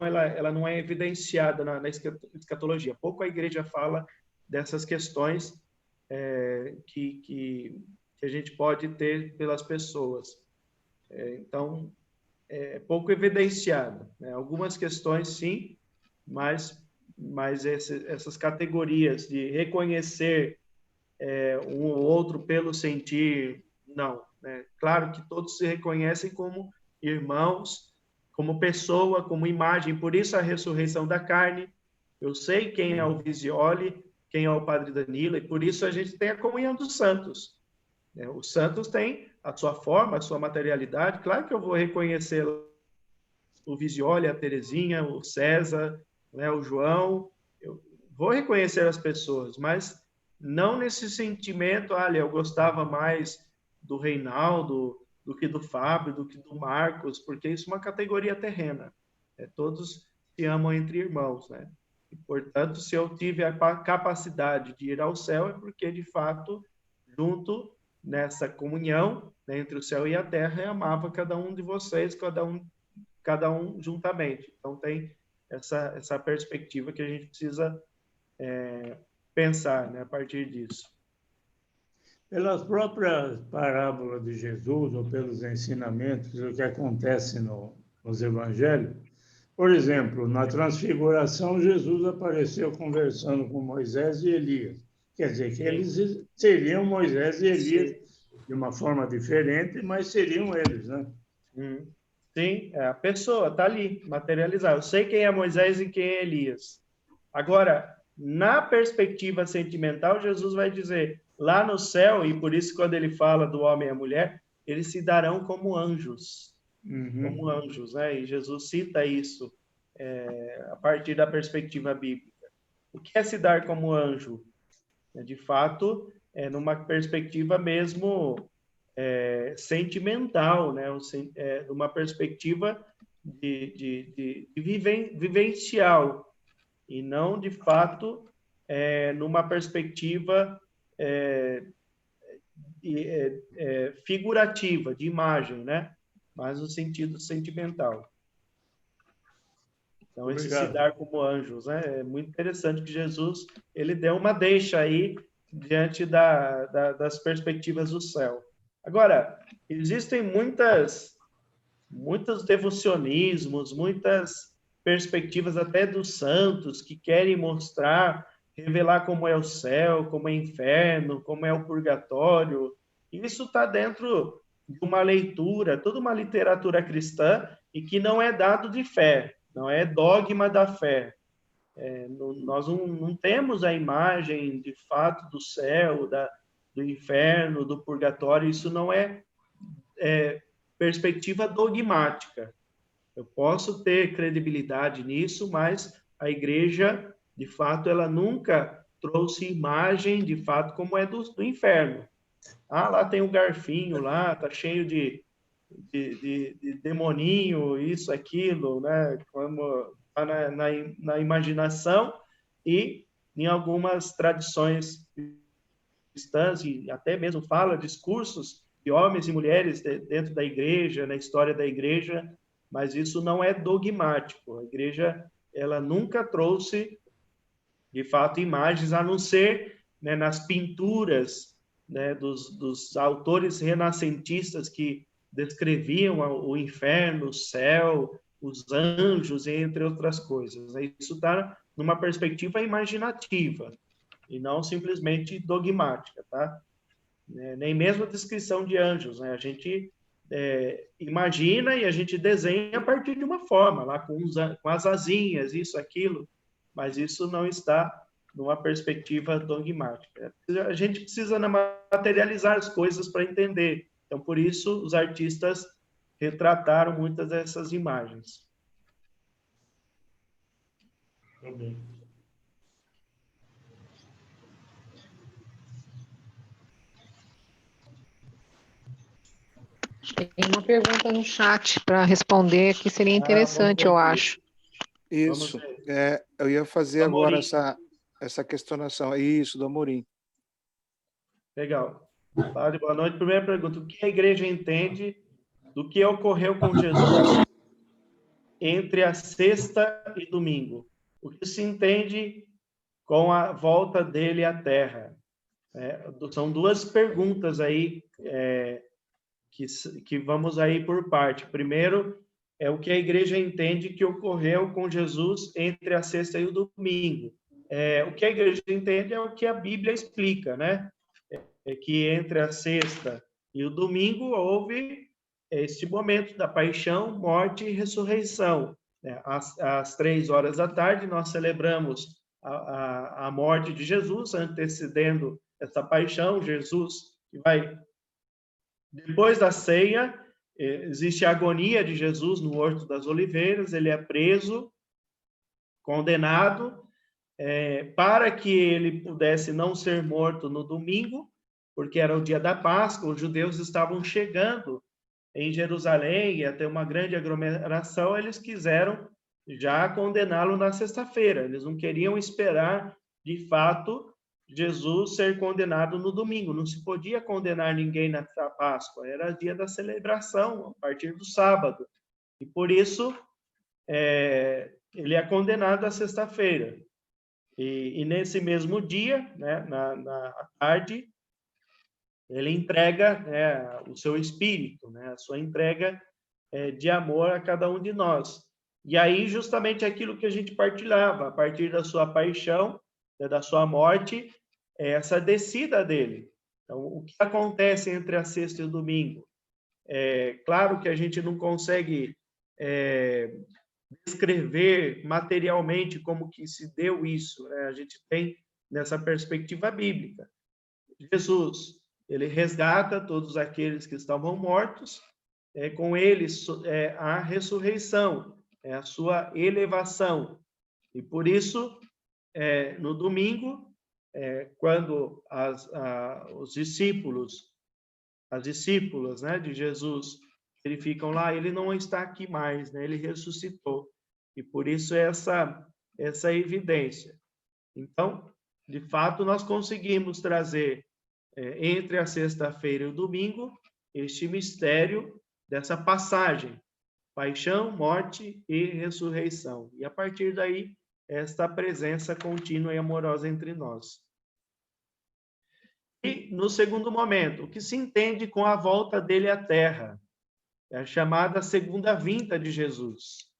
ela não é evidenciada na escatologia. Pouco a igreja fala dessas questões que a gente pode ter pelas pessoas. Então, é pouco evidenciado, né? Algumas questões, sim, mas essas categorias de reconhecer um ou outro pelo sentir, não, né? Claro que todos se reconhecem como irmãos, como pessoa, como imagem, por isso a ressurreição da carne. Eu sei quem é o Visioli, quem é o Padre Danilo, e por isso a gente tem a comunhão dos santos. Os santos têm a sua forma, a sua materialidade. Claro que eu vou reconhecer o Visioli, a Terezinha, o César, né, o João. Eu vou reconhecer as pessoas, mas não nesse sentimento, olha, eu gostava mais do Reinaldo do que do Fábio, do que do Marcos, porque isso é uma categoria terrena. Todos se amam entre irmãos, né? E, portanto, se eu tive a capacidade de ir ao céu, é porque, de fato, junto nessa comunhão, né, entre o céu e a terra, eu amava cada um de vocês, cada um juntamente. Então, tem essa perspectiva que a gente precisa pensar, né, a partir disso. Pelas próprias parábolas de Jesus ou pelos ensinamentos, o que acontece nos evangelhos, por exemplo, na transfiguração, Jesus apareceu conversando com Moisés e Elias. Quer dizer que eles seriam Moisés e Elias de uma forma diferente, mas seriam eles, né? Sim, a pessoa está ali, materializada. Eu sei quem é Moisés e quem é Elias. Agora, na perspectiva sentimental, Jesus vai dizer, lá no céu, e por isso quando ele fala do homem e a mulher, eles se darão como anjos. Como anjos, né? E Jesus cita isso a partir da perspectiva bíblica. O que é se dar como anjo? De fato, numa perspectiva mesmo sentimental, né? Numa perspectiva vivencial, e não, de fato, numa perspectiva figurativa, de imagem, né? Mas no sentido sentimental. Então, esse se dar como anjos, né? É muito interessante que Jesus ele deu uma deixa aí diante das perspectivas do céu. Agora, existem muitos devocionismos, muitas perspectivas até dos santos que querem mostrar, revelar como é o céu, como é o inferno, como é o purgatório. Isso está dentro de uma leitura, toda uma literatura cristã, e que não é dado de fé, não é dogma da fé. Nós não temos a imagem, de fato, do céu, do inferno, do purgatório. Isso não é perspectiva dogmática. Eu posso ter credibilidade nisso, mas a igreja, de fato, ela nunca trouxe imagem, de fato, como é do inferno. Ah, lá tem um garfinho, lá tá cheio de demoninho, isso, aquilo, né? Como tá na imaginação, e em algumas tradições cristãs, e até mesmo fala discursos de homens e mulheres dentro da igreja, na história da igreja, mas isso não é dogmático. A igreja, ela nunca trouxe, de fato, imagens, a não ser, né, nas pinturas, né, dos autores renascentistas que descreviam o inferno, o céu, os anjos, entre outras coisas. Isso está numa perspectiva imaginativa e não simplesmente dogmática, tá? Nem mesmo a descrição de anjos, né? A gente imagina e a gente desenha a partir de uma forma, lá com as asinhas, isso, aquilo, mas isso não está numa perspectiva dogmática. A gente precisa materializar as coisas para entender. Então, por isso, os artistas retrataram muitas dessas imagens. Também. Tem uma pergunta no chat para responder que seria interessante, eu acho. Isso, eu ia fazer agora essa questionação. Isso, do Amorim. Legal. Padre, boa noite. Primeira pergunta: o que a igreja entende do que ocorreu com Jesus entre a sexta e domingo? O que se entende com a volta dele à Terra? São duas perguntas aí que vamos aí por parte. Primeiro, o que a igreja entende que ocorreu com Jesus entre a sexta e o domingo. O que a igreja entende é o que a Bíblia explica, né? Que entre a sexta e o domingo houve este momento da paixão, morte e ressurreição. Às 3 horas da tarde, nós celebramos a morte de Jesus, antecedendo essa paixão. Jesus que vai... Depois da ceia, existe a agonia de Jesus no Horto das Oliveiras. Ele é preso, condenado, para que ele pudesse não ser morto no domingo, porque era o dia da Páscoa. Os judeus estavam chegando em Jerusalém, ia ter uma grande aglomeração. Eles quiseram já condená-lo na sexta-feira. Eles não queriam esperar, de fato, Jesus ser condenado no domingo. Não se podia condenar ninguém na Páscoa. Era dia da celebração, a partir do sábado. E, por isso, ele é condenado à sexta-feira. E nesse mesmo dia, né, na tarde, ele entrega, né, o seu espírito, né, a sua entrega de amor a cada um de nós. E aí, justamente aquilo que a gente partilhava, a partir da sua paixão, da sua morte, essa descida dele. Então, o que acontece entre a sexta e o domingo? Claro que a gente não consegue descrever materialmente como que se deu isso, né? A gente tem nessa perspectiva bíblica. Jesus, ele resgata todos aqueles que estavam mortos, com eles a ressurreição. é a sua elevação. E por isso, no domingo, quando os discípulos, as discípulas, né, de Jesus, eles ficam lá, ele não está aqui mais, né? Ele ressuscitou. E por isso essa evidência. Então, de fato, nós conseguimos trazer entre a sexta-feira e o domingo este mistério dessa passagem, paixão, morte e ressurreição. E a partir daí, esta presença contínua e amorosa entre nós. E no segundo momento, o que se entende com a volta dele à Terra? É a chamada segunda vinda de Jesus.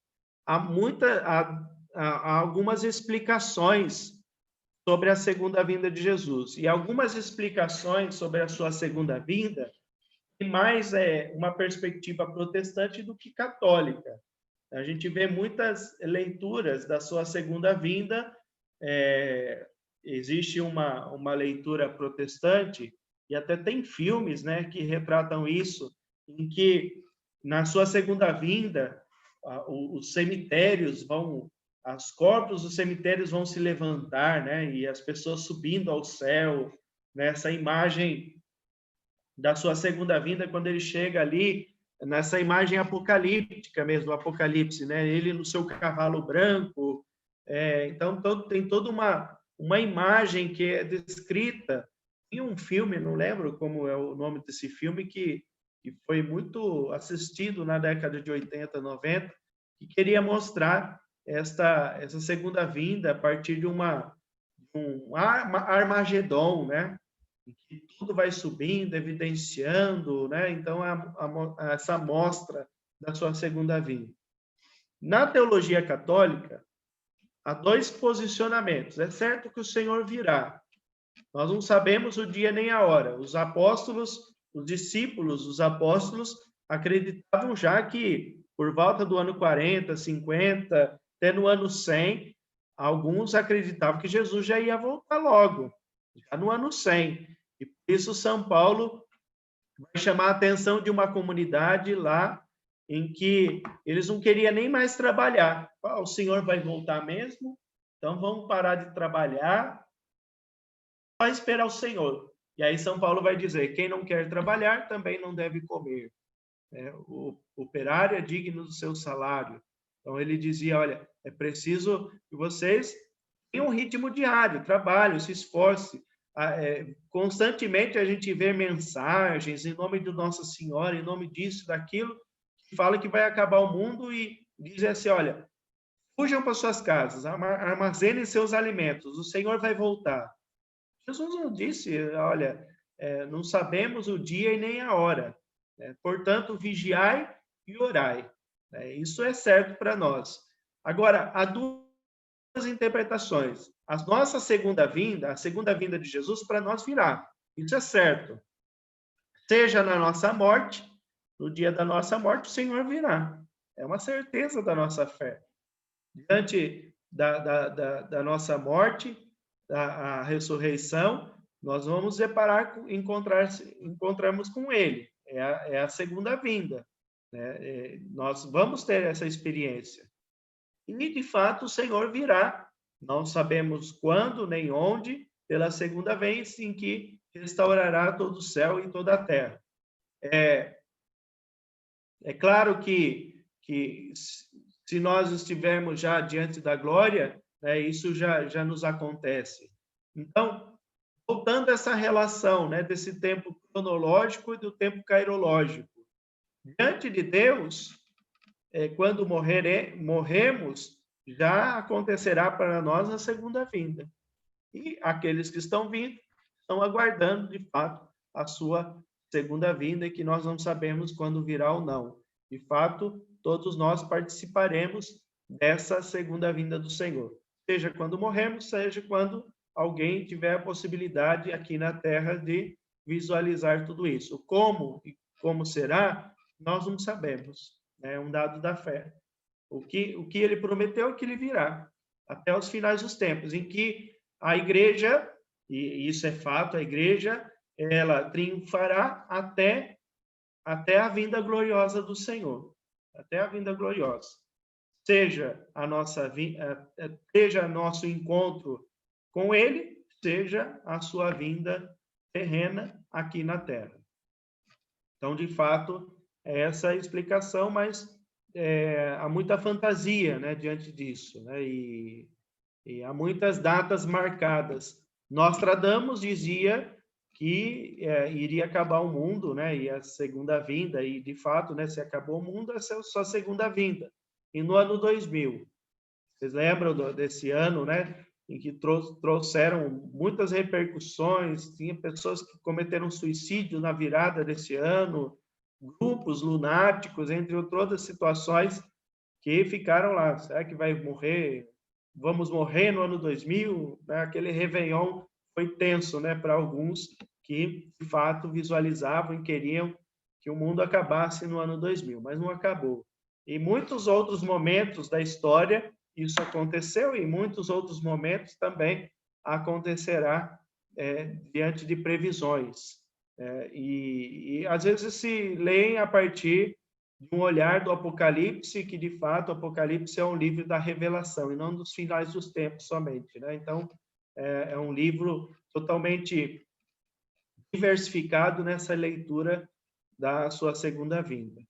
Há algumas explicações sobre a segunda vinda de Jesus. E algumas explicações sobre a sua segunda vinda tem mais uma perspectiva protestante do que católica. A gente vê muitas leituras da sua segunda vinda. Existe uma leitura protestante, e até tem filmes, né, que retratam isso, em que, na sua segunda vinda, os cemitérios os corpos dos cemitérios vão se levantar, né, e as pessoas subindo ao céu, nessa imagem da sua segunda vinda, quando ele chega ali, nessa imagem apocalíptica mesmo, Apocalipse, né, ele no seu cavalo branco. Então, tem toda uma imagem que é descrita em um filme, não lembro como é o nome desse filme, que foi muito assistido na década de 80, 90, que queria mostrar essa segunda vinda a partir de um Armagedon, né? Em que tudo vai subindo, evidenciando, né? Então, essa mostra da sua segunda vinda. Na teologia católica, há dois posicionamentos. É certo que o Senhor virá. Nós não sabemos o dia nem a hora. Os apóstolos, os discípulos, os apóstolos acreditavam já que por volta do ano 40, 50, até no ano 100, alguns acreditavam que Jesus já ia voltar logo, já no ano 100. E por isso São Paulo vai chamar a atenção de uma comunidade lá em que eles não queriam nem mais trabalhar. O Senhor vai voltar mesmo? Então vamos parar de trabalhar, só esperar o Senhor. E aí São Paulo vai dizer, quem não quer trabalhar também não deve comer. O operário é digno do seu salário. Então ele dizia, olha, é preciso que vocês tenham um ritmo diário, trabalhem, se esforcem. Constantemente a gente vê mensagens em nome de Nossa Senhora, em nome disso, daquilo, que fala que vai acabar o mundo e dizem assim, olha, fujam para suas casas, armazenem seus alimentos, o Senhor vai voltar. Jesus não disse, olha, não sabemos o dia e nem a hora. Portanto, vigiai e orai. Isso é certo para nós. Agora, há duas interpretações. A nossa segunda vinda, a segunda vinda de Jesus, para nós virá. Isso é certo. Seja na nossa morte, no dia da nossa morte, o Senhor virá. É uma certeza da nossa fé. Diante da nossa morte, a ressurreição, nós vamos encontrarmos com Ele. É a segunda vinda. Nós vamos ter essa experiência. E, de fato, o Senhor virá. Não sabemos quando nem onde, pela segunda vez, em que restaurará todo o céu e toda a terra. É claro que se nós estivermos já diante da glória, isso já nos acontece. Então, voltando a essa relação, desse tempo cronológico e do tempo cairológico. Diante de Deus, quando morremos, já acontecerá para nós a segunda vinda. E aqueles que estão vindo, estão aguardando, de fato, a sua segunda vinda, e que nós não sabemos quando virá ou não. De fato, todos nós participaremos dessa segunda vinda do Senhor. Seja quando morremos, seja quando alguém tiver a possibilidade aqui na Terra de visualizar tudo isso. Como e como será, nós não sabemos. É um dado da fé. O que ele prometeu é que ele virá até os finais dos tempos, em que a igreja, e isso é fato, a igreja, ela triunfará até a vinda gloriosa do Senhor. Até a vinda gloriosa. seja a nossa seja nosso encontro com ele, seja a sua vinda terrena aqui na Terra. Então, de fato, é essa a explicação, mas há muita fantasia, né, diante disso, né, e há muitas datas marcadas. Nostradamus dizia que iria acabar o mundo, né, e a segunda vinda, e de fato, né, se acabou o mundo, essa é a sua segunda vinda. E no ano 2000, vocês lembram desse ano, né, em que trouxeram muitas repercussões, tinha pessoas que cometeram suicídio na virada desse ano, grupos lunáticos, entre outras situações que ficaram lá. Será que vai morrer? Vamos morrer no ano 2000? Né? Aquele Réveillon foi tenso, né, para alguns que, de fato, visualizavam e queriam que o mundo acabasse no ano 2000, mas não acabou. Em muitos outros momentos da história, isso aconteceu, e em muitos outros momentos também acontecerá diante de previsões. E às vezes se leem a partir de um olhar do Apocalipse, que de fato o Apocalipse é um livro da revelação e não dos finais dos tempos somente, né? Então, é um livro totalmente diversificado nessa leitura da sua segunda vinda.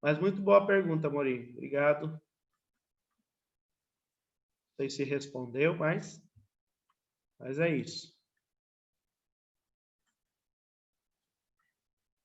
Mas muito boa pergunta, Amorim. Obrigado. Não sei se respondeu, mas é isso.